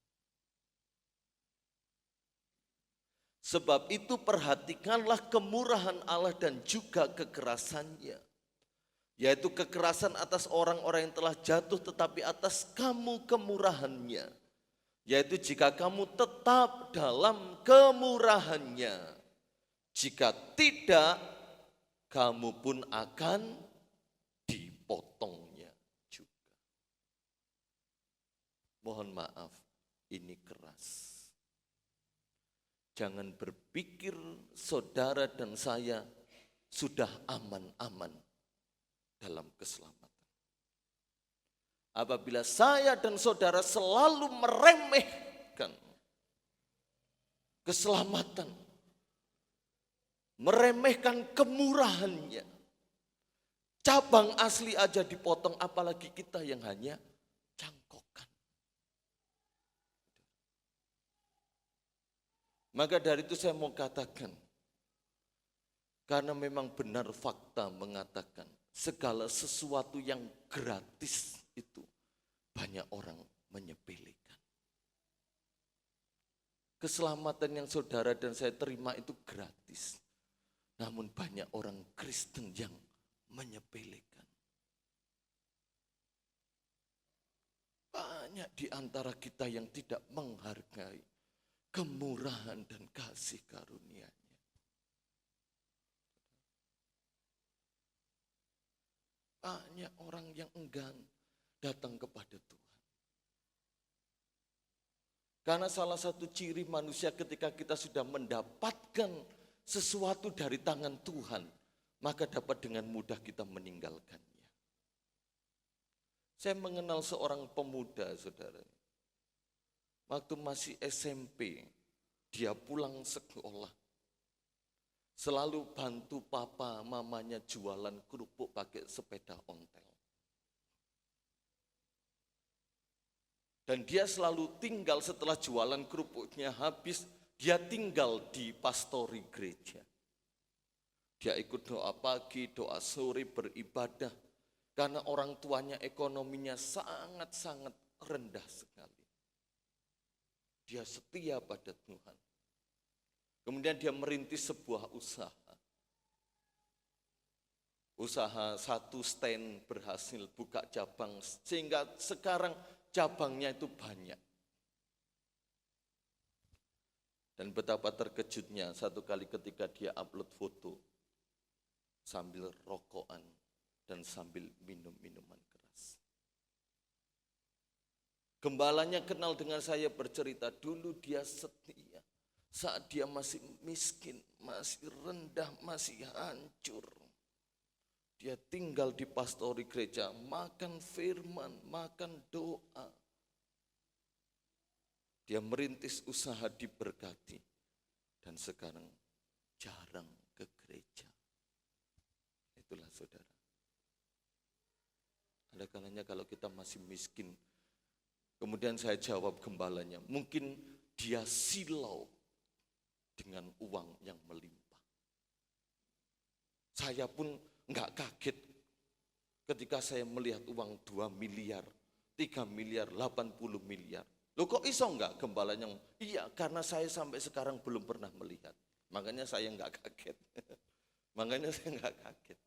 Sebab itu perhatikanlah kemurahan Allah dan juga kekerasannya. Yaitu kekerasan atas orang-orang yang telah jatuh tetapi atas kamu kemurahannya. Yaitu jika kamu tetap dalam kemurahannya. Jika tidak, kamu pun akan dipotongnya juga. Mohon maaf, ini keras. Jangan berpikir saudara dan saya sudah aman-aman dalam keselamatan. Apabila saya dan saudara selalu meremehkan keselamatan, meremehkan kemurahannya, cabang asli aja dipotong, apalagi kita yang hanya cangkokan. Maka dari itu saya mau katakan, karena memang benar fakta mengatakan, segala sesuatu yang gratis itu banyak orang menyepelekan. Keselamatan yang saudara dan saya terima itu gratis. Namun banyak orang Kristen yang menyepelekan. Banyak di antara kita yang tidak menghargai kemurahan dan kasih karunia-Nya. Banyak orang yang enggan datang kepada Tuhan. Karena salah satu ciri manusia ketika kita sudah mendapatkan sesuatu dari tangan Tuhan, maka dapat dengan mudah kita meninggalkannya. Saya mengenal seorang pemuda, saudara. Waktu masih SMP, dia pulang sekolah. Selalu bantu papa mamanya jualan kerupuk pakai sepeda ontel. Dan dia selalu tinggal setelah jualan kerupuknya habis, dia tinggal di pastori gereja. Dia ikut doa pagi, doa sore, beribadah. Karena orang tuanya ekonominya sangat-sangat rendah sekali. Dia setia pada Tuhan. Kemudian dia merintis sebuah usaha. Usaha satu stand berhasil buka cabang sehingga sekarang cabangnya itu banyak. Dan betapa terkejutnya satu kali ketika dia upload foto sambil rokokan dan sambil minum minuman keras. Gembalanya kenal dengan saya bercerita, dulu dia setia. Saat dia masih miskin, masih rendah, masih hancur. Dia tinggal di pastori gereja, makan firman, makan doa. Dia merintis usaha diberkati. Dan sekarang jarang ke gereja. Itulah saudara. Ada kalanya kalau kita masih miskin, kemudian saya jawab gembalanya, mungkin dia silau dengan uang yang melimpah. Saya pun enggak kaget ketika saya melihat uang 2 miliar, 3 miliar, 80 miliar. Loh kok iso enggak gembalanya? Iya, karena saya sampai sekarang belum pernah melihat. Makanya saya enggak kaget. Makanya saya enggak kaget.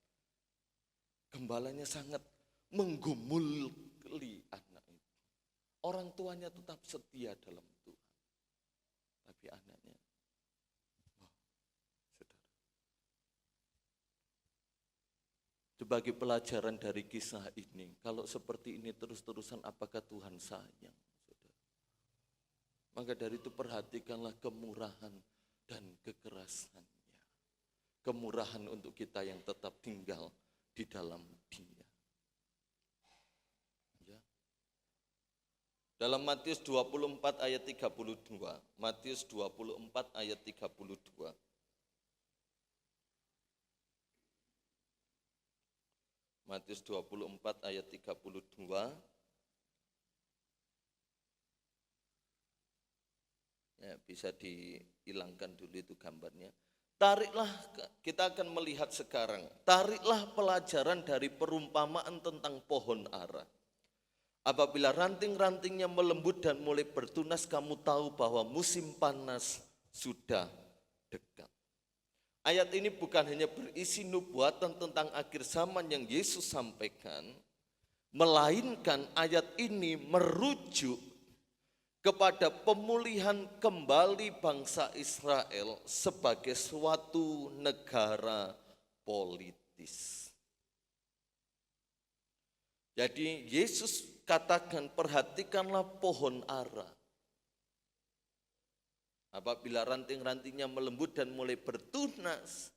Gembalanya sangat menggumuli anak itu. Orang tuanya tetap setia dalam Tuhan. Tapi anaknya, wah, saudara. Sebagai pelajaran dari kisah ini, kalau seperti ini terus-terusan apakah Tuhan sayang? Saudara? Maka dari itu perhatikanlah kemurahan dan kekerasannya. Kemurahan untuk kita yang tetap tinggal di dalam Dia. Ya. Dalam Matius 24 ayat 32, Matius 24 ayat 32. Matius 24 ayat 32. Ya, bisa dihilangkan dulu itu gambarnya. Tariklah, kita akan melihat sekarang, tariklah pelajaran dari perumpamaan tentang pohon ara. Apabila ranting-rantingnya melembut dan mulai bertunas, kamu tahu bahwa musim panas sudah dekat. Ayat ini bukan hanya berisi nubuatan tentang akhir zaman yang Yesus sampaikan, melainkan ayat ini merujuk kepada pemulihan kembali bangsa Israel sebagai suatu negara politis. Jadi Yesus katakan, perhatikanlah pohon ara. Apabila ranting-rantingnya melembut dan mulai bertunas,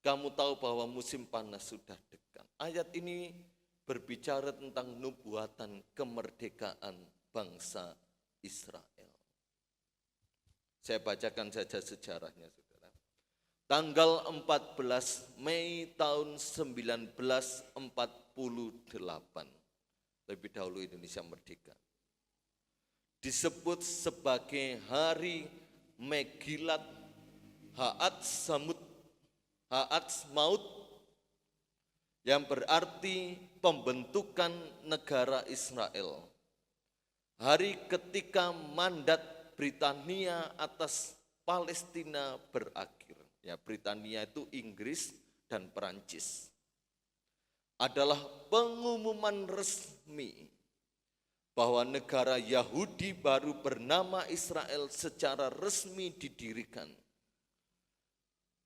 kamu tahu bahwa musim panas sudah dekat. Ayat ini berbicara tentang nubuatan kemerdekaan bangsa Israel. Saya bacakan saja sejarahnya, saudara. Tanggal 14 Mei tahun 1948, lebih dahulu Indonesia merdeka, disebut sebagai Hari Megilat Ha'atzmaut, yang berarti pembentukan negara Israel. Hari ketika mandat Britania atas Palestina berakhir. Ya, Britania itu Inggris dan Perancis. Adalah pengumuman resmi bahwa negara Yahudi baru bernama Israel secara resmi didirikan.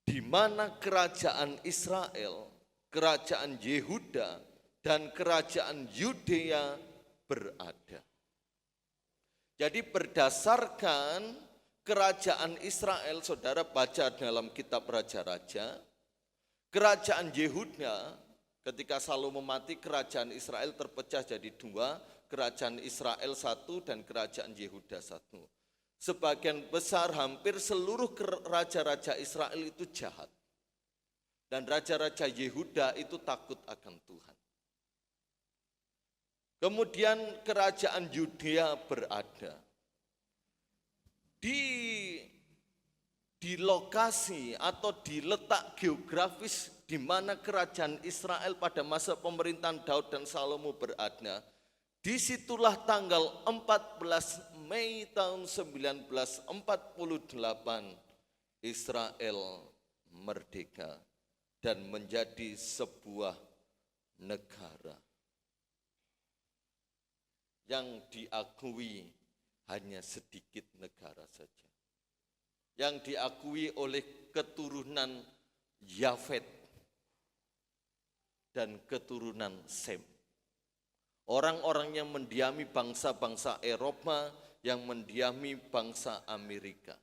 Di mana kerajaan Israel, kerajaan Yehuda, dan kerajaan Yudea berada. Jadi berdasarkan kerajaan Israel, saudara baca dalam kitab Raja-Raja, kerajaan Yehuda ketika Salomo mati, kerajaan Israel terpecah jadi dua, kerajaan Israel satu dan kerajaan Yehuda satu. Sebagian besar, hampir seluruh raja-raja Israel itu jahat. Dan raja-raja Yehuda itu takut akan Tuhan. Kemudian kerajaan Yudea berada di lokasi atau di letak geografis di mana kerajaan Israel pada masa pemerintahan Daud dan Salomo berada. Disitulah tanggal 14 Mei tahun 1948 Israel merdeka dan menjadi sebuah negara yang diakui hanya sedikit negara saja. Yang diakui oleh keturunan Yafet dan keturunan Sem. Orang-orang yang mendiami bangsa-bangsa Eropa, yang mendiami bangsa Amerika.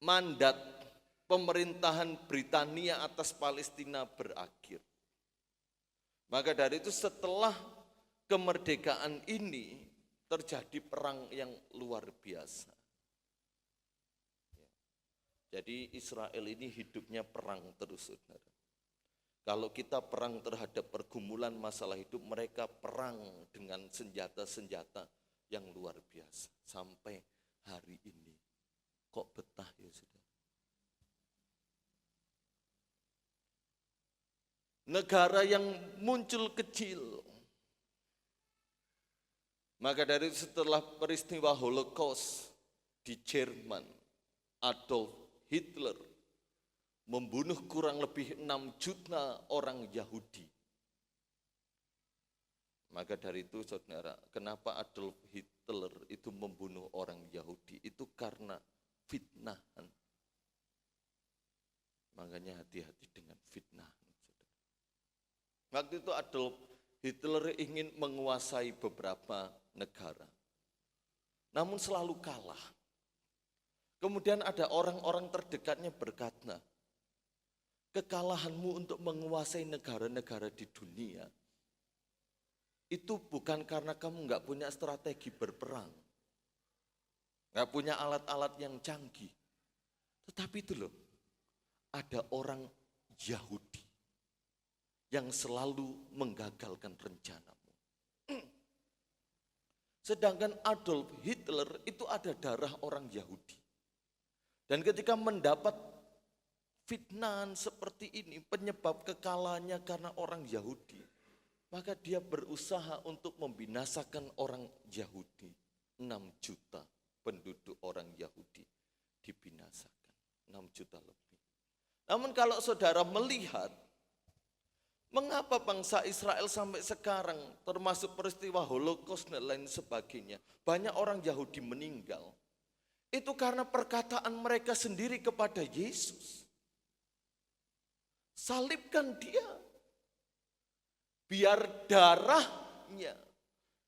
Mandat pemerintahan Britania atas Palestina berakhir. Maka dari itu setelah kemerdekaan ini terjadi perang yang luar biasa. Jadi Israel ini hidupnya perang terus, saudara. Kalau kita perang terhadap pergumulan masalah hidup, mereka perang dengan senjata-senjata yang luar biasa sampai hari ini. Kok betah ya saudara? Negara yang muncul kecil. Maka dari setelah peristiwa Holocaust di Jerman, Adolf Hitler membunuh kurang lebih 6 juta orang Yahudi. Maka dari itu saudara, kenapa Adolf Hitler itu membunuh orang Yahudi? Itu karena fitnahan. Makanya hati-hati dengan fitnahan. Saudara. Waktu itu Adolf Hitler ingin menguasai beberapa negara. Namun selalu kalah. Kemudian ada orang-orang terdekatnya berkata, kekalahanmu untuk menguasai negara-negara di dunia, itu bukan karena kamu nggak punya strategi berperang, nggak punya alat-alat yang canggih. Tetapi itu loh, ada orang Yahudi yang selalu menggagalkan rencanamu. Sedangkan Adolf Hitler itu ada darah orang Yahudi. Dan ketika mendapat fitnahan seperti ini, penyebab kekalahannya karena orang Yahudi, maka dia berusaha untuk membinasakan orang Yahudi. 6 juta penduduk orang Yahudi dibinasakan, 6 juta lebih. Namun kalau saudara melihat, mengapa bangsa Israel sampai sekarang, termasuk peristiwa Holocaust dan lain sebagainya, banyak orang Yahudi meninggal. Itu karena perkataan mereka sendiri kepada Yesus. Salibkan dia, biar darahnya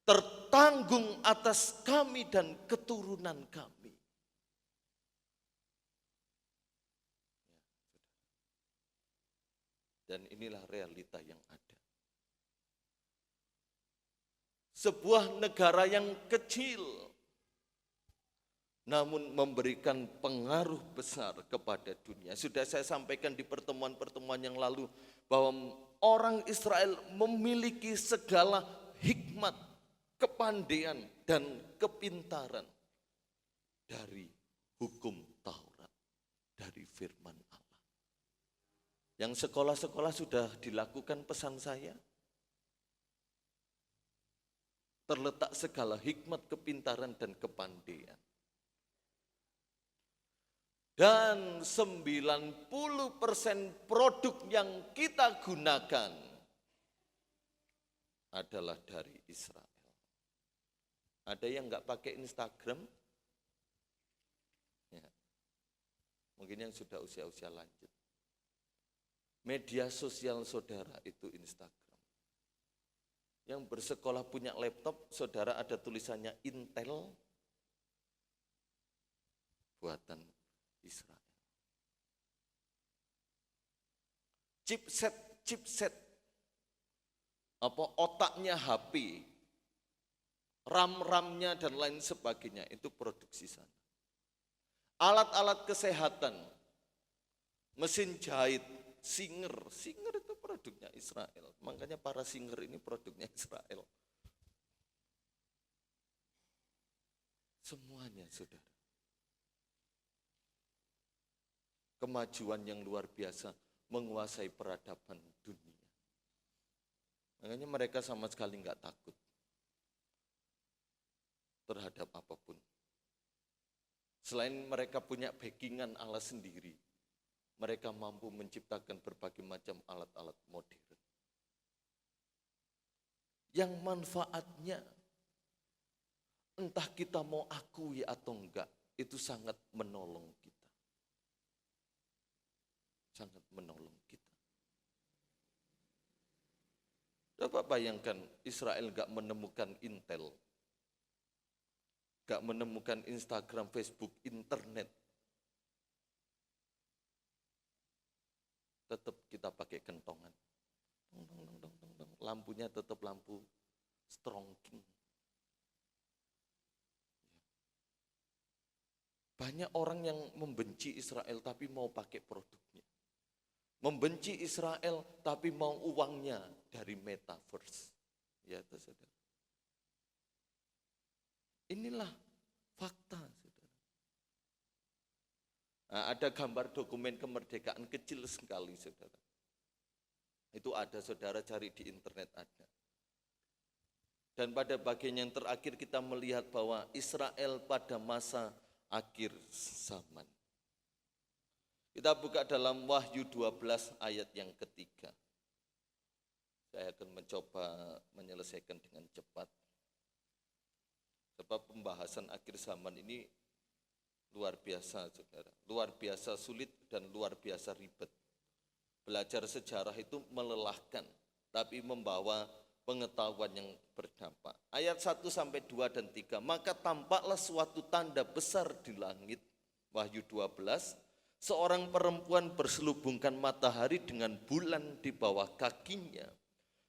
tertanggung atas kami dan keturunan kami. Dan inilah realita yang ada. Sebuah negara yang kecil, namun memberikan pengaruh besar kepada dunia. Sudah saya sampaikan di pertemuan-pertemuan yang lalu, bahwa orang Israel memiliki segala hikmat, kepandaian, dan kepintaran dari hukum Taurat, dari firman Allah. Yang sekolah-sekolah sudah dilakukan pesan saya, terletak segala hikmat, kepintaran, dan kepandaian. Dan 90% produk yang kita gunakan adalah dari Israel. Ada yang nggak pakai Instagram? Ya. Mungkin yang sudah usia-usia lanjut. Media sosial saudara itu Instagram. Yang bersekolah punya laptop, saudara ada tulisannya Intel buatan Israel. Chipset, apa otaknya HP, RAM-nya dan lain sebagainya itu produksi sana. Alat-alat kesehatan, mesin jahit, Singer itu produknya Israel. Makanya para singer ini produknya Israel. Semuanya saudara. Kemajuan yang luar biasa menguasai peradaban dunia. Makanya mereka sama sekali nggak takut terhadap apapun. Selain mereka punya backingan Allah sendiri, mereka mampu menciptakan berbagai macam alat-alat modern. Yang manfaatnya, entah kita mau akui atau enggak, itu sangat menolong kita. Sangat menolong kita. Coba bayangkan Israel enggak menemukan Intel, enggak menemukan Instagram, Facebook, internet. Tetap kita pakai kentongan. Lampunya tetap lampu strongking. Banyak orang yang membenci Israel tapi mau pakai produknya. Membenci Israel tapi mau uangnya dari metaverse. Ya, itu saudara. Inilah fakta, saudara. Nah, ada gambar dokumen kemerdekaan kecil sekali, saudara. Itu ada, saudara cari di internet ada. Dan pada bagian yang terakhir kita melihat bahwa Israel pada masa akhir zaman. Kita buka dalam Wahyu 12 ayat yang ketiga. Saya akan mencoba menyelesaikan dengan cepat. Sebab pembahasan akhir zaman ini luar biasa, saudara. Luar biasa sulit dan luar biasa ribet. Belajar sejarah itu melelahkan, tapi membawa pengetahuan yang berdampak. Ayat 1 sampai 2 dan 3. Maka tampaklah suatu tanda besar di langit. Wahyu 12. Seorang perempuan berselubungkan matahari dengan bulan di bawah kakinya.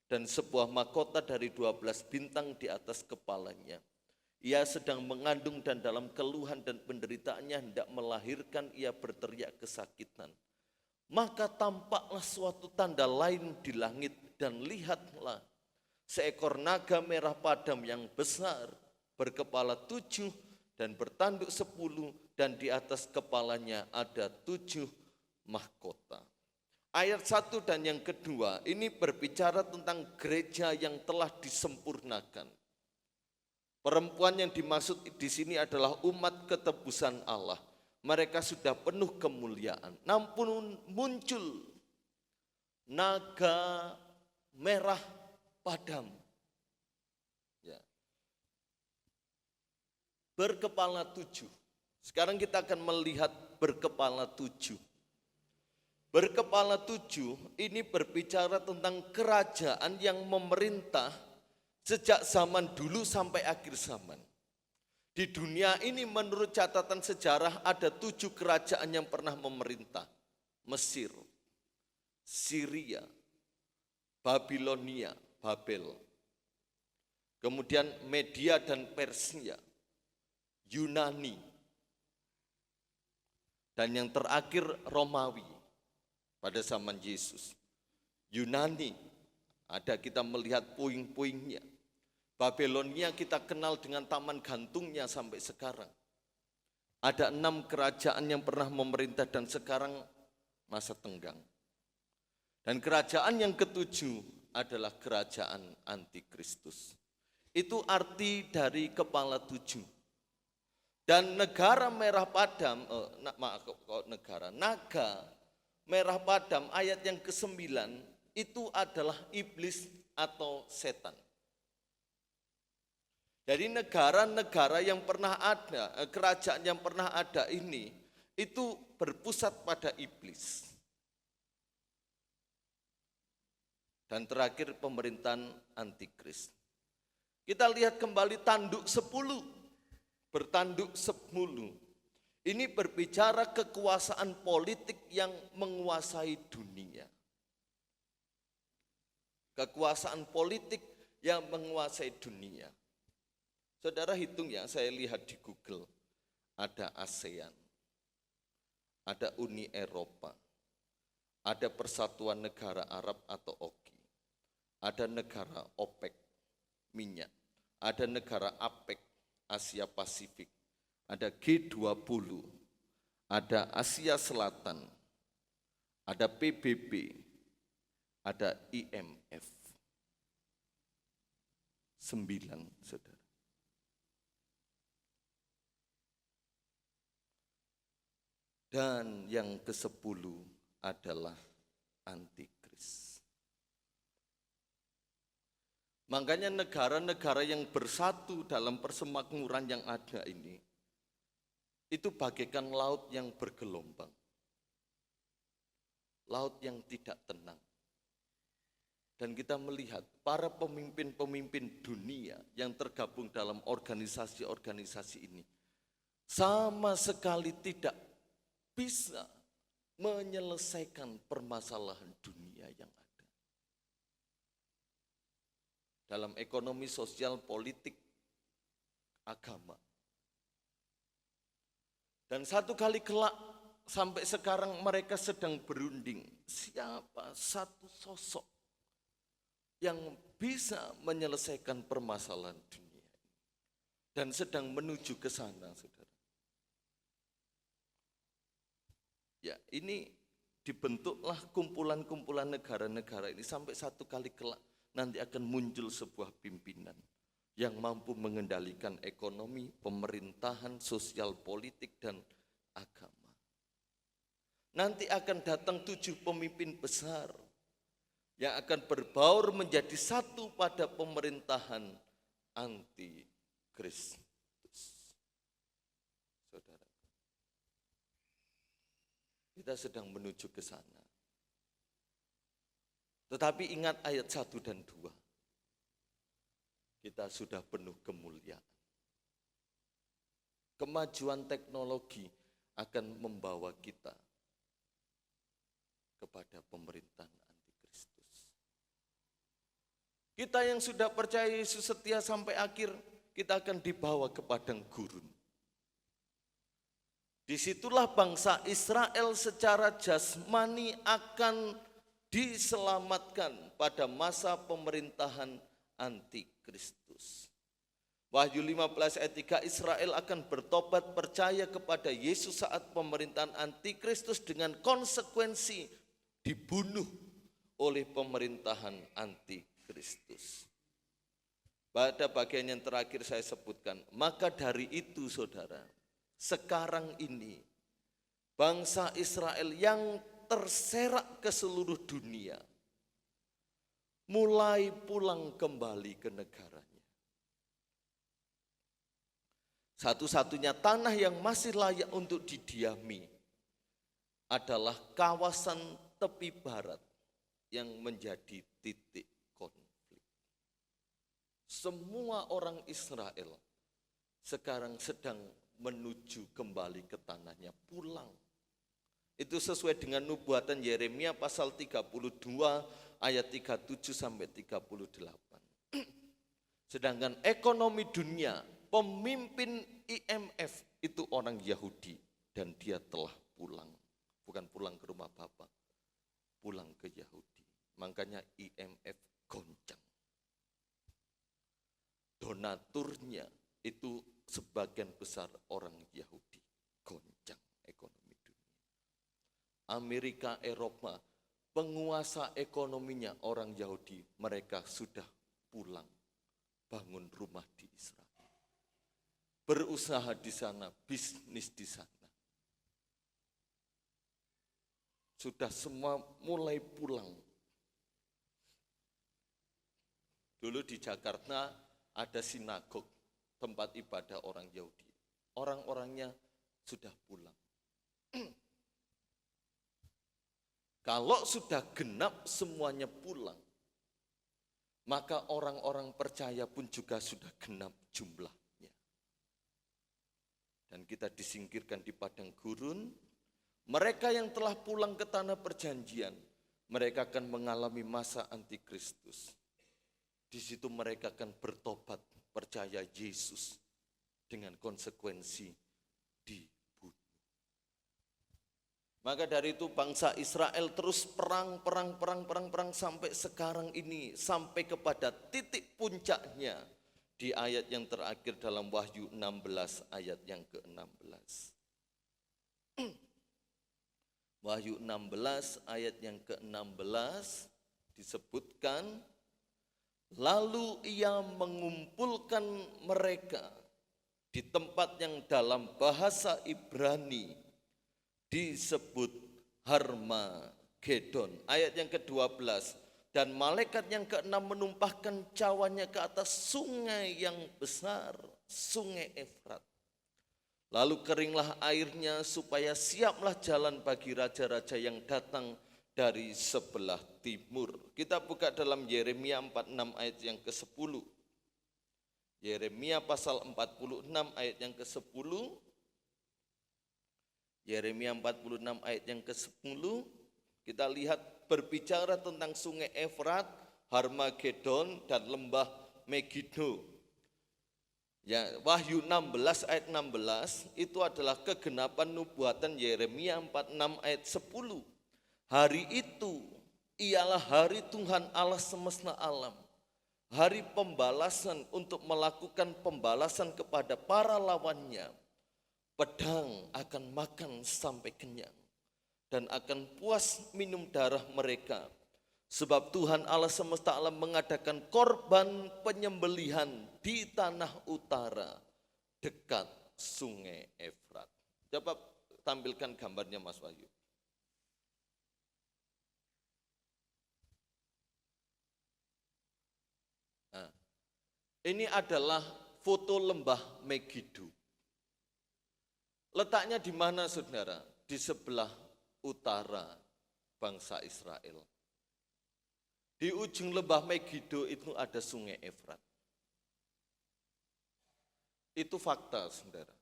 Dan sebuah mahkota dari 12 bintang di atas kepalanya. Ia sedang mengandung dan dalam keluhan dan penderitaannya hendak melahirkan, ia berteriak kesakitan. Maka tampaklah suatu tanda lain di langit dan lihatlah seekor naga merah padam yang besar berkepala 7 dan bertanduk 10 dan di atas kepalanya ada 7 mahkota. Ayat 1 dan yang kedua ini berbicara tentang gereja yang telah disempurnakan. Perempuan yang dimaksud di sini adalah umat ketebusan Allah. Mereka sudah penuh kemuliaan. Namun muncul naga merah padam. Ya. Berkepala 7. Sekarang kita akan melihat berkepala 7. Berkepala 7 ini berbicara tentang kerajaan yang memerintah sejak zaman dulu sampai akhir zaman. Di dunia ini menurut catatan sejarah ada 7 kerajaan yang pernah memerintah. Mesir, Syria, Babilonia, Babel. Kemudian Media dan Persia, Yunani. Dan yang terakhir Romawi pada zaman Yesus. Yunani, ada kita melihat puing-puingnya. Babilonia kita kenal dengan taman gantungnya sampai sekarang. Ada 6 kerajaan yang pernah memerintah dan sekarang masa tenggang. Dan kerajaan yang ketujuh adalah kerajaan antikristus. Itu arti dari kepala 7. Dan negara merah padam, naga merah padam ayat yang ke-9 itu adalah iblis atau setan. Jadi negara-negara yang pernah ada, kerajaan yang pernah ada ini, itu berpusat pada iblis. Dan terakhir pemerintahan antikris. Kita lihat kembali tanduk 10, bertanduk 10. Ini berbicara kekuasaan politik yang menguasai dunia. Kekuasaan politik yang menguasai dunia. Saudara hitung ya, saya lihat di Google, ada ASEAN, ada Uni Eropa, ada Persatuan Negara Arab atau OKI, ada negara OPEC, minyak, ada negara APEC, Asia Pasifik, ada G20, ada Asia Selatan, ada PBB, ada IMF. 9, saudara. Dan yang ke-10 adalah antikris. Makanya negara-negara yang bersatu dalam persemakmuran yang ada ini, itu bagaikan laut yang bergelombang. Laut yang tidak tenang. Dan kita melihat para pemimpin-pemimpin dunia yang tergabung dalam organisasi-organisasi ini, sama sekali tidak bisa menyelesaikan permasalahan dunia yang ada. Dalam ekonomi, sosial, politik, agama. Dan satu kali kelak sampai sekarang mereka sedang berunding. Siapa satu sosok yang bisa menyelesaikan permasalahan dunia ini. Dan sedang menuju ke sana, saudara. Ya, ini dibentuklah kumpulan-kumpulan negara-negara ini sampai satu kali kelak nanti akan muncul sebuah pimpinan yang mampu mengendalikan ekonomi, pemerintahan, sosial, politik, dan agama. Nanti akan datang 7 pemimpin besar yang akan berbaur menjadi satu pada pemerintahan anti-Kristus. Saudara, kita sedang menuju ke sana. Tetapi ingat ayat 1 dan 2. Kita sudah penuh kemuliaan. Kemajuan teknologi akan membawa kita kepada pemerintahan antikristus. Kita yang sudah percaya Yesus setia sampai akhir, kita akan dibawa ke padang gurun. Disitulah bangsa Israel secara jasmani akan diselamatkan pada masa pemerintahan antikristus. Wahyu 15 ayat 3, Israel akan bertobat percaya kepada Yesus saat pemerintahan antikristus dengan konsekuensi dibunuh oleh pemerintahan antikristus. Pada bagian yang terakhir saya sebutkan, maka dari itu saudara, sekarang ini bangsa Israel yang terserak ke seluruh dunia mulai pulang kembali ke negaranya. Satu-satunya tanah yang masih layak untuk didiami adalah kawasan tepi barat yang menjadi titik konflik. Semua orang Israel sekarang sedang menuju kembali ke tanahnya, pulang. Itu sesuai dengan nubuatan Yeremia pasal 32 ayat 37 sampai 38. Sedangkan ekonomi dunia, pemimpin IMF itu orang Yahudi dan dia telah pulang. Bukan pulang ke rumah Bapak, pulang ke Yahudi. Makanya IMF goncang. Donaturnya itu sebagian besar orang Yahudi, goncang ekonomi dunia. Amerika, Eropa, penguasa ekonominya orang Yahudi, mereka sudah pulang, bangun rumah di Israel, berusaha di sana, bisnis di sana. Sudah semua mulai pulang. Dulu di Jakarta ada sinagog, tempat ibadah orang Yahudi. Orang-orangnya sudah pulang. Kalau sudah genap semuanya pulang, maka orang-orang percaya pun juga sudah genap jumlahnya. Dan kita disingkirkan di padang gurun. Mereka yang telah pulang ke tanah perjanjian, mereka akan mengalami masa antikristus. Di situ mereka akan bertobat, percaya Yesus dengan konsekuensi dibunuh. Maka dari itu bangsa Israel terus perang sampai sekarang ini, sampai kepada titik puncaknya di ayat yang terakhir dalam Wahyu 16 ayat yang ke-16. Wahyu 16 ayat yang ke-16 disebutkan, lalu ia mengumpulkan mereka di tempat yang dalam bahasa Ibrani disebut Harmagedon. Ayat yang ke-12, dan malaikat yang ke-6 menumpahkan cawannya ke atas sungai yang besar, sungai Efrat. Lalu keringlah airnya supaya siaplah jalan bagi raja-raja yang datang dari sebelah timur. Kita buka dalam Yeremia 46 ayat yang ke-10. Yeremia pasal 46 ayat yang ke-10. Yeremia 46 ayat yang ke-10. Kita lihat berbicara tentang sungai Efrat, Harmagedon, dan lembah Megiddo. Ya, Wahyu 16 ayat 16 itu adalah kegenapan nubuatan Yeremia 46 ayat 10. Hari itu ialah hari Tuhan Allah semesta alam. Hari pembalasan untuk melakukan pembalasan kepada para lawannya. Pedang akan makan sampai kenyang. dan akan puas minum darah mereka. Sebab Tuhan Allah semesta alam mengadakan korban penyembelihan di tanah utara dekat sungai Efrat. Coba tampilkan gambarnya Mas Wahyu. Nah, ini adalah foto lembah Megido. Letaknya di mana saudara? Di sebelah utara bangsa Israel. Di ujung lembah Megido itu ada sungai Efrat. Itu fakta saudara.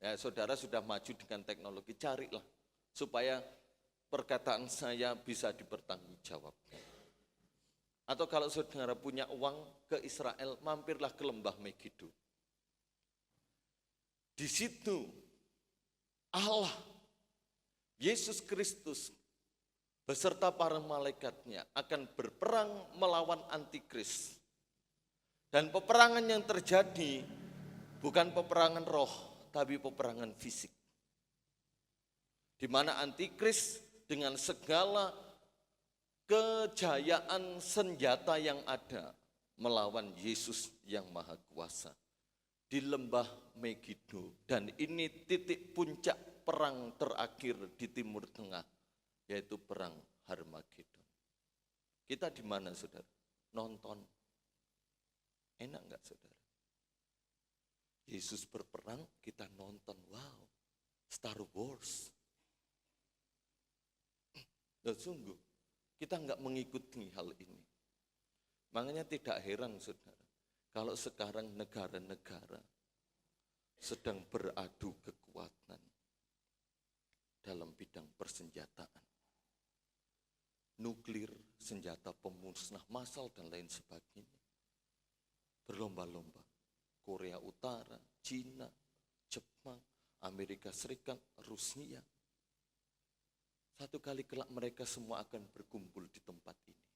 Ya, saudara sudah maju dengan teknologi, carilah supaya perkataan saya bisa dipertanggungjawabkan. Atau kalau saudara punya uang ke Israel, mampirlah ke lembah Megido. Di situ Allah, Yesus Kristus beserta para malaikatnya akan berperang melawan antikris. Dan peperangan yang terjadi bukan peperangan roh, tapi peperangan fisik. Di mana antikris dengan segala kejayaan senjata yang ada melawan Yesus yang Maha Kuasa di lembah Megido. Dan ini titik puncak perang terakhir di Timur Tengah, yaitu perang Harmagedon. Kita di mana saudara? Nonton. Enak enggak saudara? Yesus berperang, kita nonton. Wow, Star Wars. Dan sungguh, kita enggak mengikuti hal ini. Makanya tidak heran saudara, kalau sekarang negara-negara sedang beradu kekuatan dalam bidang persenjataan. Nuklir, senjata pemusnah massal dan lain sebagainya. Berlomba-lomba. Korea Utara, Cina, Jepang, Amerika Serikat, Rusia. Satu kali kelak mereka semua akan berkumpul di tempat ini.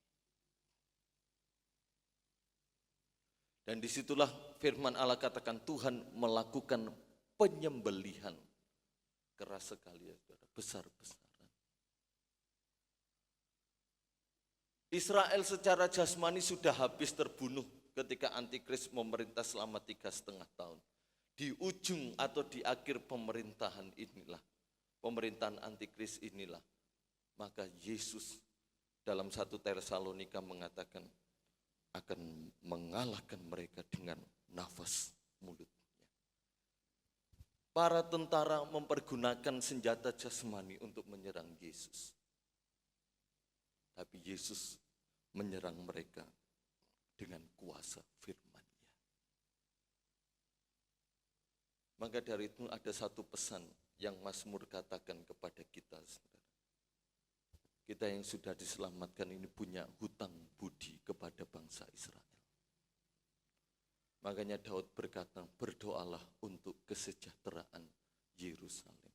Dan disitulah firman Allah katakan Tuhan melakukan penyembelihan. Keras sekali ya saudara, besar-besaran. Israel secara jasmani sudah habis terbunuh ketika antikris memerintah selama 3,5 tahun. Di ujung atau di akhir pemerintahan inilah, pemerintahan antikris inilah, maka Yesus dalam 1 Tesalonika mengatakan akan mengalahkan mereka dengan nafas mulutnya. Para tentara mempergunakan senjata jasmani untuk menyerang Yesus. Tapi Yesus menyerang mereka dengan kuasa firman-Nya. Maka dari itu ada satu pesan yang Mazmur katakan kepada kita, saudara. Kita yang sudah diselamatkan ini punya hutang budi kepada bangsa Israel. Makanya Daud berkata, berdoalah untuk kesejahteraan Yerusalem.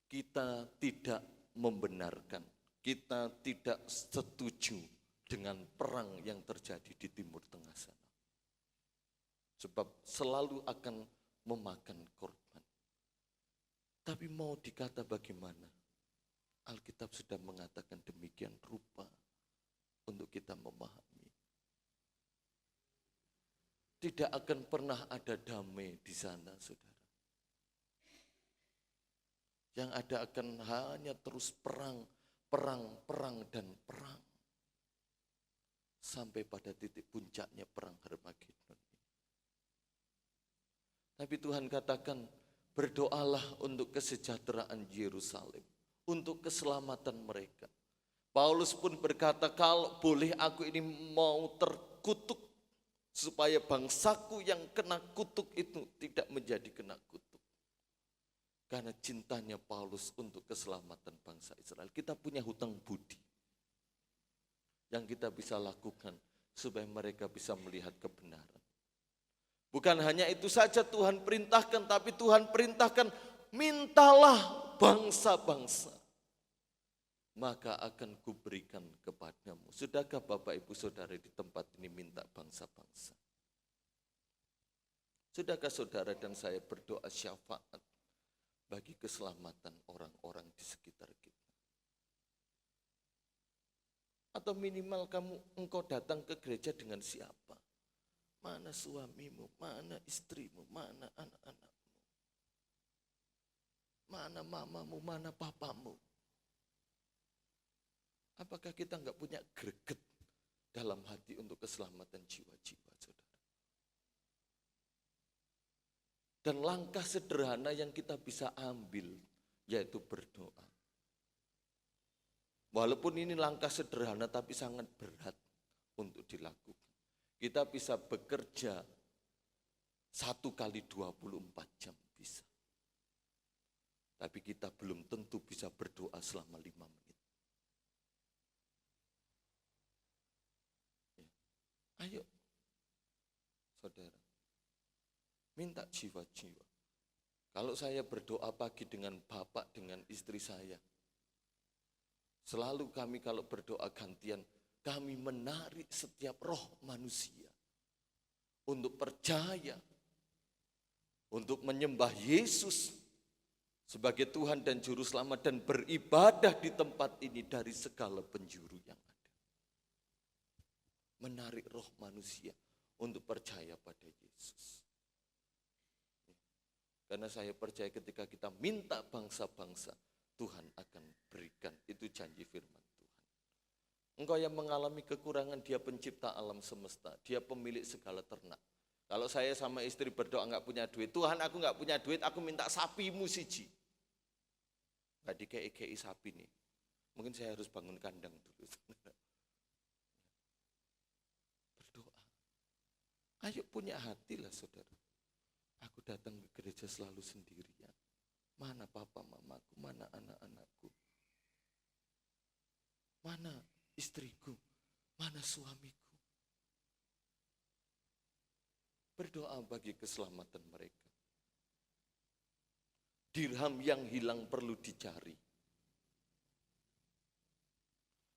Kita tidak membenarkan, kita tidak setuju dengan perang yang terjadi di Timur Tengah sana. Sebab selalu akan memakan korban. Tapi mau dikata bagaimana? Alkitab sudah mengatakan demikian rupa untuk kita memahami. Tidak akan pernah ada damai di sana, saudara. Yang ada akan hanya terus perang, dan perang. Sampai pada titik puncaknya perang Harmagedon. Tapi Tuhan katakan, berdoalah untuk kesejahteraan Yerusalem. Untuk keselamatan mereka. Paulus pun berkata, kalau boleh aku ini mau terkutuk, supaya bangsaku yang kena kutuk itu tidak menjadi kena kutuk. Karena cintanya Paulus untuk keselamatan bangsa Israel. Kita punya hutang budi yang kita bisa lakukan supaya mereka bisa melihat kebenaran. Bukan hanya itu saja Tuhan perintahkan, tapi Tuhan perintahkan mintalah bangsa-bangsa, maka akan kuberikan kepadamu. Sudahkah Bapak Ibu Saudara di tempat ini minta bangsa-bangsa? Sudahkah saudara dan saya berdoa syafaat? bagi keselamatan orang-orang di sekitar kita. Atau minimal engkau datang ke gereja dengan siapa? Mana suamimu, mana istrimu, mana anak-anakmu, mana mamamu, mana papamu. Apakah kita enggak punya greget dalam hati untuk keselamatan jiwa-jiwa, saudara? Dan langkah sederhana yang kita bisa ambil, yaitu berdoa. Walaupun ini langkah sederhana, tapi sangat berat untuk dilakukan. Kita bisa bekerja 1 kali 24 jam bisa. Tapi kita belum tentu bisa berdoa selama 5 menit. Ayo, saudara, minta jiwa-jiwa. Kalau saya berdoa pagi dengan bapak, dengan istri saya, selalu kami kalau berdoa gantian, kami menarik setiap roh manusia untuk percaya, untuk menyembah Yesus sebagai Tuhan dan Juru Selamat dan beribadah di tempat ini dari segala penjuru yang ada. Menarik roh manusia untuk percaya pada Yesus. Karena saya percaya ketika kita minta bangsa-bangsa, Tuhan akan berikan. Itu janji firman Tuhan. Engkau yang mengalami kekurangan, Dia pencipta alam semesta. Dia pemilik segala ternak. Kalau saya sama istri berdoa enggak punya duit, Tuhan aku enggak punya duit, aku minta sapimu siji. Enggak dikei-kei sapi nih. Mungkin saya harus bangun kandang dulu. Berdoa. Ayo punya hati lah saudara. Aku datang ke gereja selalu sendirian. Mana papa mamaku, mana anak-anakku, mana istriku, mana suamiku. Berdoa bagi keselamatan mereka. Dirham yang hilang perlu dicari.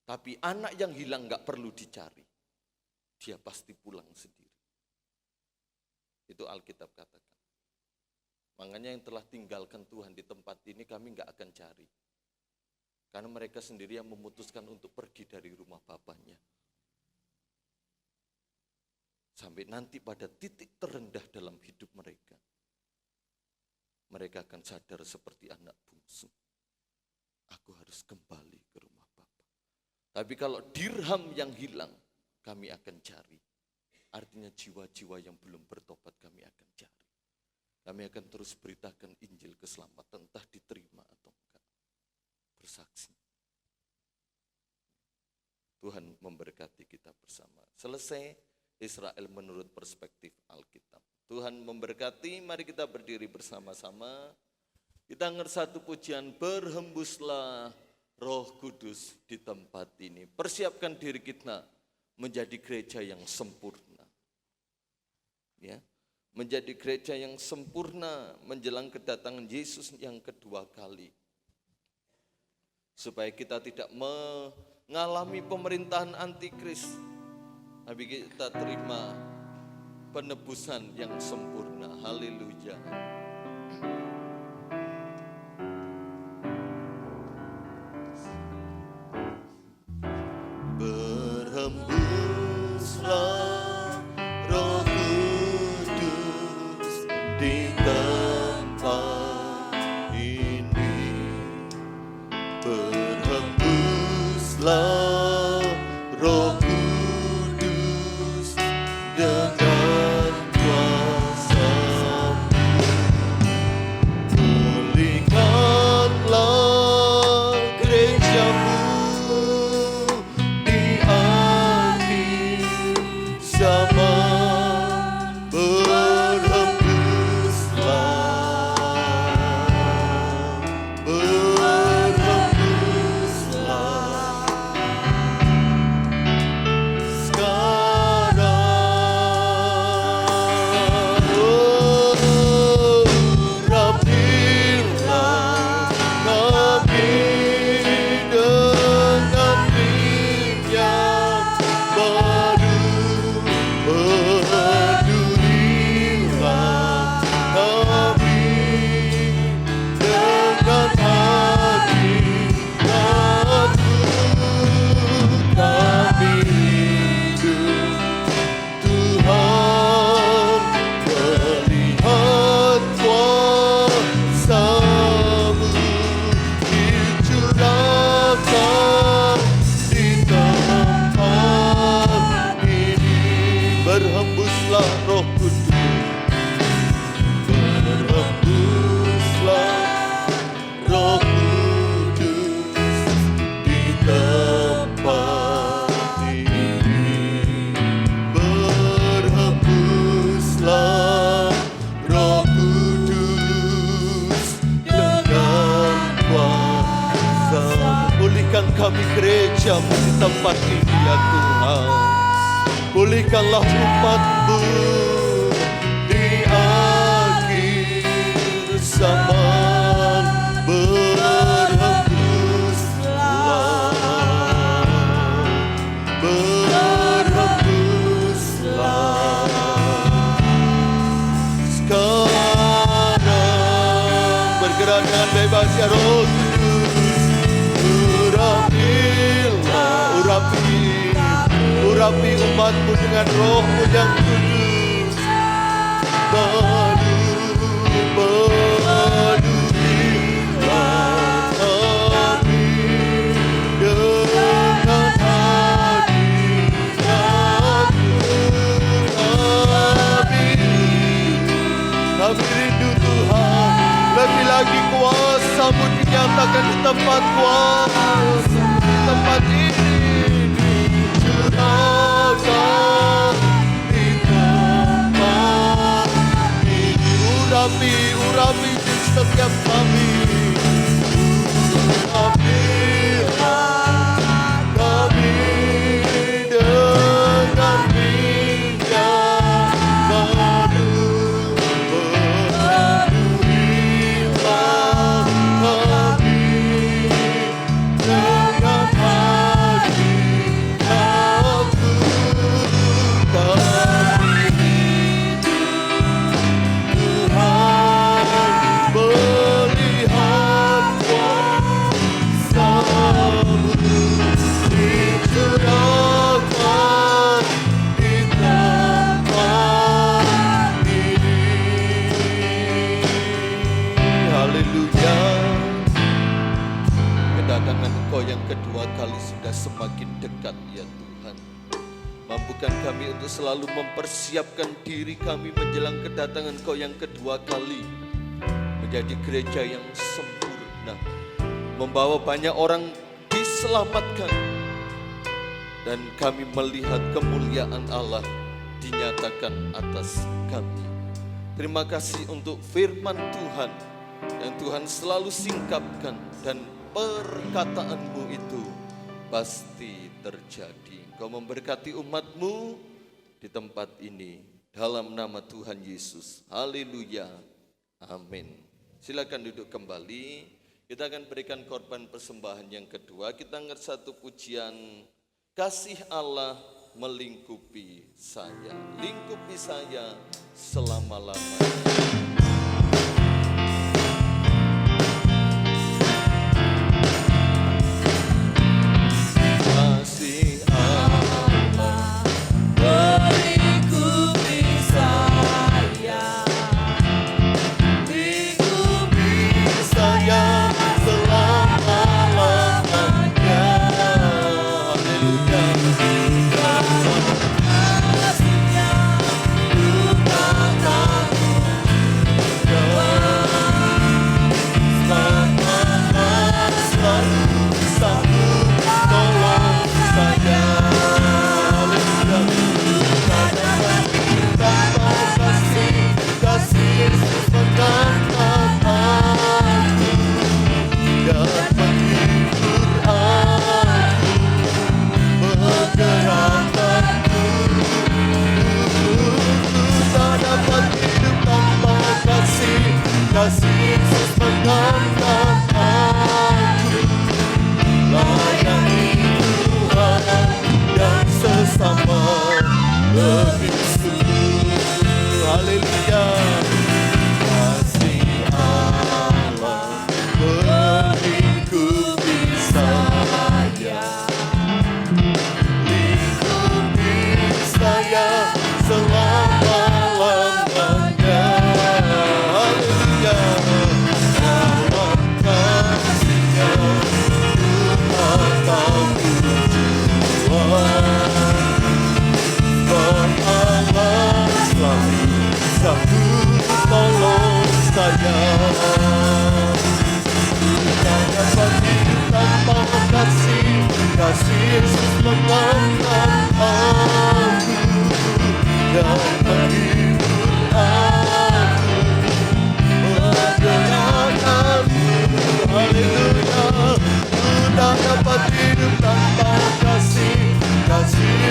Tapi anak yang hilang enggak perlu dicari. Dia pasti pulang sendiri. Itu Alkitab katakan. Makanya yang telah tinggalkan Tuhan di tempat ini kami enggak akan cari. Karena mereka sendiri yang memutuskan untuk pergi dari rumah bapaknya. Sampai nanti pada titik terendah dalam hidup mereka. Mereka akan sadar seperti anak bungsu. Aku harus kembali ke rumah Bapa. Tapi kalau dirham yang hilang, kami akan cari. Artinya jiwa-jiwa yang belum bertobat kami akan cari. Kami akan terus beritakan Injil keselamatan, entah diterima atau enggak. Bersaksi. Tuhan memberkati kita bersama. Selesai Israel menurut perspektif Alkitab. Tuhan memberkati, mari kita berdiri bersama-sama. Kita satu pujian, berhembuslah Roh Kudus di tempat ini. Persiapkan diri kita menjadi gereja yang sempurna. Ya. Menjadi gereja yang sempurna menjelang kedatangan Yesus yang kedua kali. Supaya kita tidak mengalami pemerintahan antikris, tapi kita terima penebusan yang sempurna. Haleluya. Berhembuslah Roh Kudus di tempat ini. Berhembuslah Roh Kudus dengan kuasa-Mu. Pulihkanlah gereja-Mu di akhir berhembuslah Roh Kudus, berhembuslah Roh Kudus di tempat ini, berhembuslah Roh Kudus dengan kuasa. Pulihkan kami gereja-Mu di tempat ini ya Tuhan. Pulihkanlah umat-Mu di akhir zaman. Berhembuslah sekarang, bergerak dengan bebas ya Roh Kudus. Urapi umat-Mu dengan Roh-Mu yang kudus. Paduilah kami dengan hadirat-Mu. Kami rindu Tuhan, lebih lagi kuasa-Mu dinyatakan di tempat kuasa, di tempat ini. Urapi di setiap kami. Urapilah kami dengan minyak baru. Penuhilah kami dengan hadirat-Mu. Kedatangan Engkau yang kedua kali sudah semakin dekat ya Tuhan. Mampukan kami untuk selalu mempersiapkan diri kami menjelang kedatangan Engkau yang kedua kali, menjadi gereja yang sempurna, membawa banyak orang diselamatkan, dan kami melihat kemuliaan Allah dinyatakan atas kami. Terima kasih untuk firman Tuhan yang Tuhan selalu singkapkan, dan perkataan-Mu itu pasti terjadi. Engkau memberkati umat-Mu di tempat ini, dalam nama Tuhan Yesus. Haleluya, amin. Silakan duduk kembali. Kita akan berikan korban persembahan yang kedua. Kita angkat satu pujian, kasih Allah melingkupi saya, lingkupi saya selama-lamanya.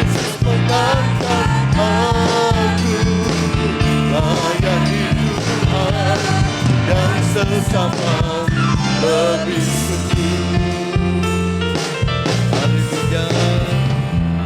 Yesus menangkan aku. Layani Tuhan dan sesama lebih sungguh. Haleluya.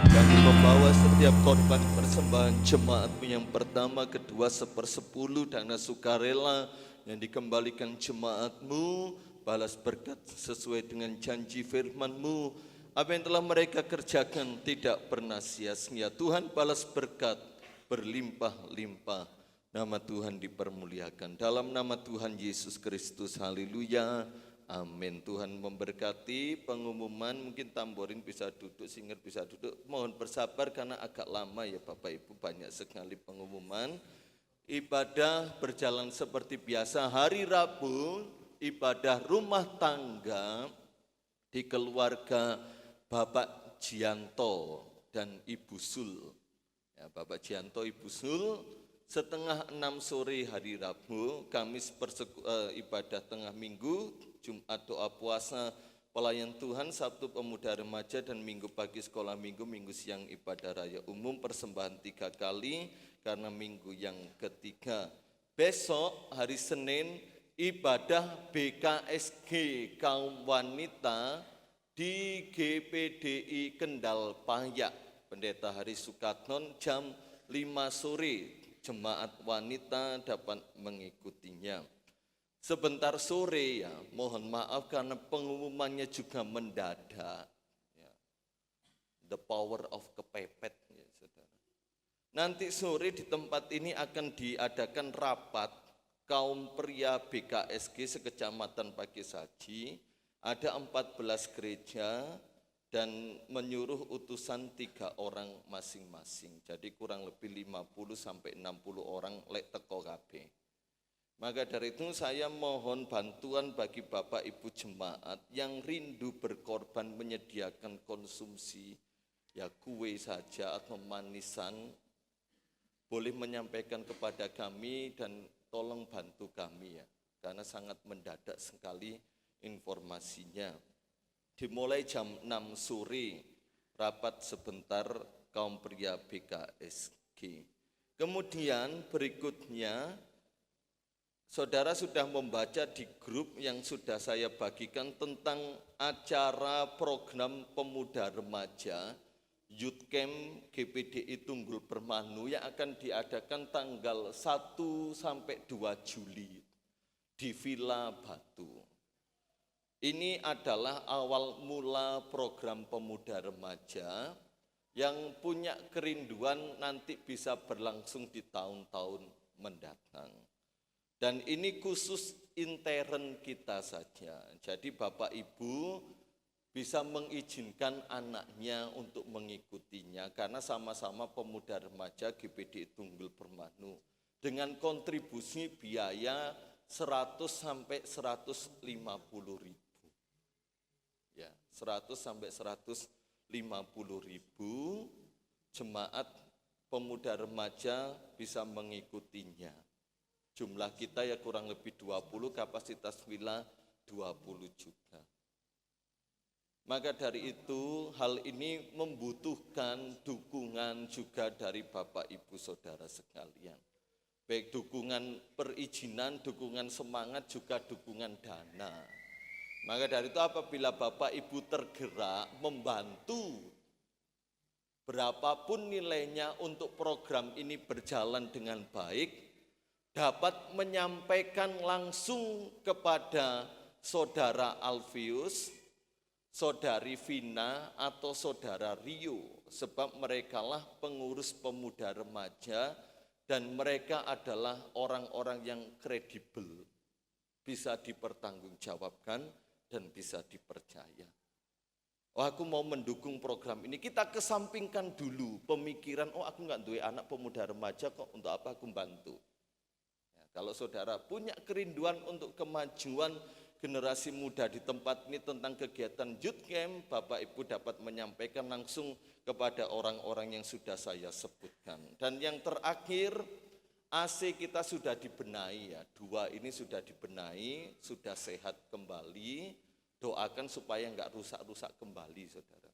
Kami membawa setiap korban persembahan jemaatmu yang pertama, kedua, sepersepuluh dana sukarela yang dikembalikan jemaatmu. Balas berkat sesuai dengan janji firman-Mu. Apa yang telah mereka kerjakan tidak pernah sia-sia. Tuhan balas berkat berlimpah-limpah. Nama Tuhan dipermuliakan. Dalam nama Tuhan Yesus Kristus, haleluya. Amin. Tuhan memberkati pengumuman. Mungkin tamborin bisa duduk, singer bisa duduk. Mohon bersabar karena agak lama ya Bapak Ibu, banyak sekali pengumuman. Ibadah berjalan seperti biasa. Hari Rabu ibadah rumah tangga di keluarga Bapak Jianto dan Ibu Sul. Ya, Bapak Jianto, Ibu Sul, setengah 6 sore hari Rabu, Kamis ibadah tengah minggu, Jumat doa puasa, pelayan Tuhan, Sabtu pemuda remaja, dan Minggu pagi sekolah minggu, Minggu siang ibadah raya umum, persembahan 3 kali karena minggu yang ketiga. Besok hari Senin ibadah BKSG kaum wanita di GPDI Kendal Payak. Pendeta Hari Sukatnon jam 5 sore. Jemaat wanita dapat mengikutinya. Sebentar sore ya, mohon maaf karena pengumumannya juga mendadak. Ya. The power of kepepet ya saudara. Nanti sore di tempat ini akan diadakan rapat kaum pria BKSG sekecamatan Pagesaji. Ada 14 gereja dan menyuruh utusan 3 orang masing-masing. Jadi kurang lebih 50 sampai 60 orang lek teko kabeh. Maka dari itu saya mohon bantuan bagi Bapak Ibu jemaat yang rindu berkorban menyediakan konsumsi ya kue saja atau manisan, boleh menyampaikan kepada kami dan tolong bantu kami ya, karena sangat mendadak sekali informasinya. Dimulai jam 6 sore, rapat sebentar kaum pria BKSG. Kemudian berikutnya, saudara sudah membaca di grup yang sudah saya bagikan tentang acara program pemuda remaja Youth Camp GPDI Tunggul Permanu yang akan diadakan tanggal 1 sampai 2 Juli di Villa Batu. Ini adalah awal mula program pemuda remaja yang punya kerinduan nanti bisa berlangsung di tahun-tahun mendatang. Dan ini khusus intern kita saja. Jadi Bapak Ibu bisa mengizinkan anaknya untuk mengikutinya karena sama-sama pemuda remaja GPDI Tunggul Permanu dengan kontribusi biaya 100 sampai 150 ribu. Ya, 100 sampai 150 ribu jemaat pemuda remaja bisa mengikutinya. Jumlah kita ya kurang lebih 20, kapasitas villa 20 juga. Maka dari itu hal ini membutuhkan dukungan juga dari Bapak Ibu Saudara sekalian. Baik dukungan perizinan, dukungan semangat, juga dukungan dana. Maka dari itu apabila Bapak Ibu tergerak membantu berapapun nilainya untuk program ini berjalan dengan baik, dapat menyampaikan langsung kepada Saudara Alfius, Saudari Vina atau Saudara Rio, sebab merekalah pengurus pemuda remaja dan mereka adalah orang-orang yang kredibel, bisa dipertanggungjawabkan dan bisa dipercaya. Oh, aku mau mendukung program ini, kita kesampingkan dulu pemikiran, oh aku nggak duwe anak pemuda remaja kok, untuk apa aku bantu. Ya, kalau saudara punya kerinduan untuk kemajuan generasi muda di tempat ini tentang kegiatan Youth Camp, Bapak Ibu dapat menyampaikan langsung kepada orang-orang yang sudah saya sebutkan. Dan yang terakhir, AC kita sudah dibenahi ya, 2 ini sudah dibenahi, sudah sehat kembali, doakan supaya enggak rusak-rusak kembali saudara.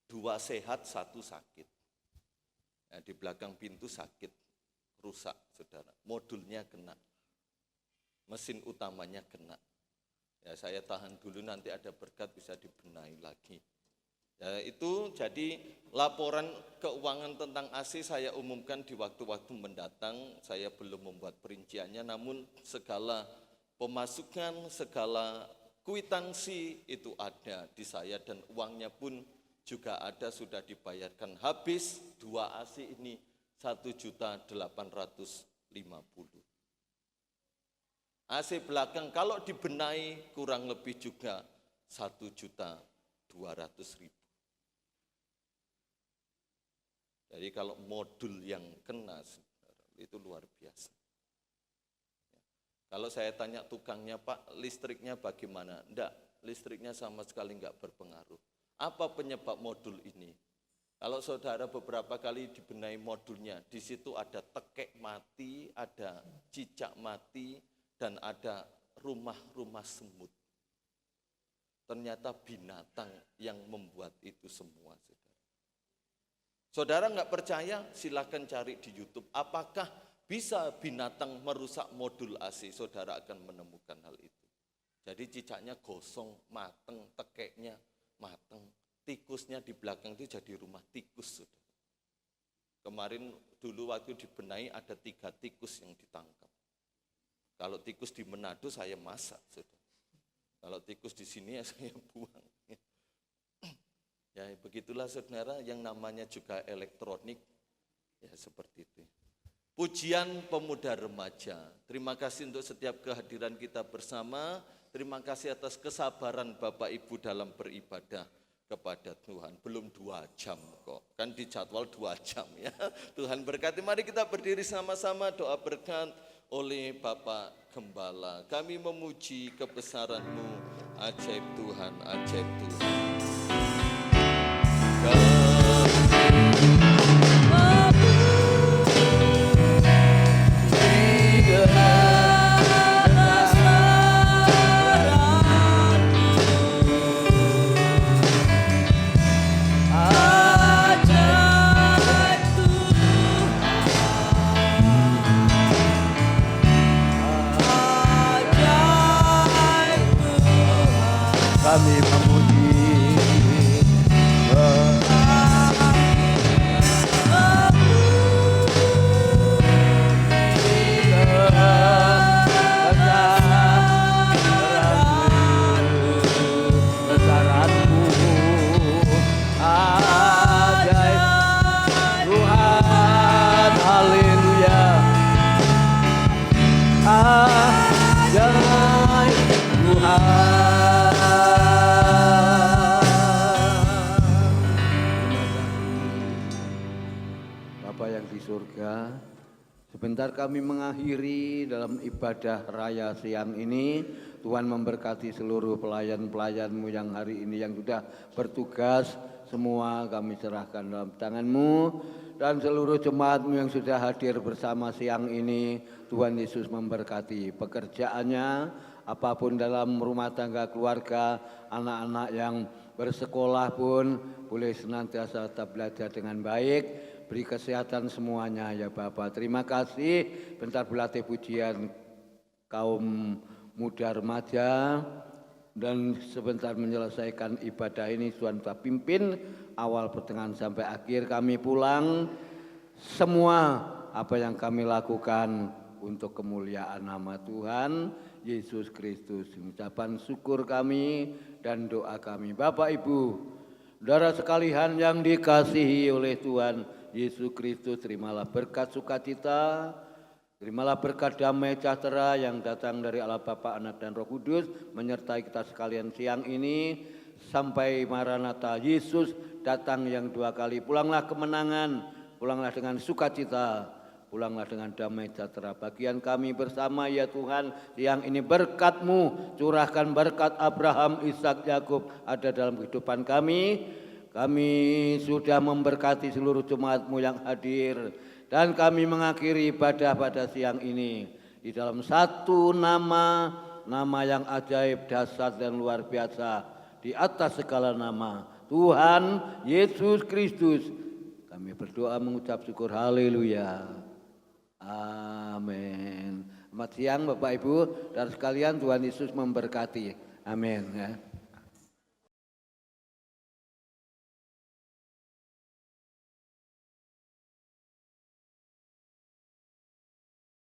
2 sehat, 1 sakit. Nah, di belakang pintu sakit, rusak saudara. Modulnya kena, mesin utamanya kena. Ya, saya tahan dulu, nanti ada berkat bisa dibenahi lagi. Ya, itu jadi laporan keuangan tentang AC saya umumkan di waktu-waktu mendatang. Saya belum membuat perinciannya, namun segala pemasukan, segala kwitansi itu ada di saya dan uangnya pun juga ada, sudah dibayarkan. Habis 2 AC ini 1.850.000. AC belakang kalau dibenahi kurang lebih juga 1.200.000. Jadi kalau modul yang kena itu luar biasa. Kalau saya tanya tukangnya, Pak, listriknya bagaimana? Enggak, listriknya sama sekali enggak berpengaruh. Apa penyebab modul ini? Kalau saudara beberapa kali dibenahi modulnya, di situ ada tekek mati, ada cicak mati, dan ada rumah-rumah semut. Ternyata binatang yang membuat itu semua. Saudara nggak percaya, silakan cari di YouTube. Apakah bisa binatang merusak modul AC? Saudara akan menemukan hal itu. Jadi cicaknya gosong, mateng, tekeknya mateng. Tikusnya di belakang itu jadi rumah tikus. Saudara. Kemarin dulu waktu dibenahi ada 3 tikus yang ditangkap. Kalau tikus di Manado saya masak. Saudara. Kalau tikus di sini ya saya buang. Ya begitulah saudara, yang namanya juga elektronik, ya seperti itu. Pujian pemuda remaja, terima kasih untuk setiap kehadiran kita bersama, terima kasih atas kesabaran Bapak Ibu dalam beribadah kepada Tuhan. Belum 2 jam kok, kan dijadwal 2 jam ya. Tuhan berkati, mari kita berdiri sama-sama doa berkat oleh Bapak Gembala. Kami memuji kebesaran-Mu, ajaib Tuhan, ajaib Tuhan. Kami memuji Sebentar kami mengakhiri dalam ibadah raya siang ini. Tuhan memberkati seluruh pelayan-pelayan-Mu yang hari ini yang sudah bertugas. Semua kami serahkan dalam tangan-Mu. Dan seluruh jemaat-Mu yang sudah hadir bersama siang ini. Tuhan Yesus memberkati pekerjaannya. Apapun dalam rumah tangga keluarga, anak-anak yang bersekolah pun boleh senantiasa tetap belajar dengan baik. Beri kesehatan semuanya ya Bapak. Terima kasih. Bentar berlatih pujian kaum muda remaja. Dan sebentar menyelesaikan ibadah ini Tuhan Tuhan pimpin. Awal pertengahan sampai akhir kami pulang. Semua apa yang kami lakukan untuk kemuliaan nama Tuhan Yesus Kristus. Ucapan syukur kami dan doa kami. Bapak Ibu, saudara sekalian yang dikasihi oleh Tuhan Yesus Kristus, terimalah berkat sukacita, terimalah berkat damai sejahtera yang datang dari Allah Bapa, Anak dan Roh Kudus menyertai kita sekalian siang ini sampai Maranatha Yesus datang yang 2 kali. Pulanglah kemenangan, pulanglah dengan sukacita, pulanglah dengan damai sejahtera. Bagian kami bersama ya Tuhan, siang ini berkat-Mu, curahkan berkat Abraham, Ishak, Yakub ada dalam kehidupan kami. Kami sudah memberkati seluruh jemaat-Mu yang hadir. Dan kami mengakhiri ibadah pada siang ini di dalam satu nama yang ajaib, dahsyat dan luar biasa. Di atas segala nama, Tuhan Yesus Kristus. Kami berdoa mengucap syukur, haleluya. Amin. Selamat siang Bapak Ibu dan sekalian, Tuhan Yesus memberkati. Amin. Ya.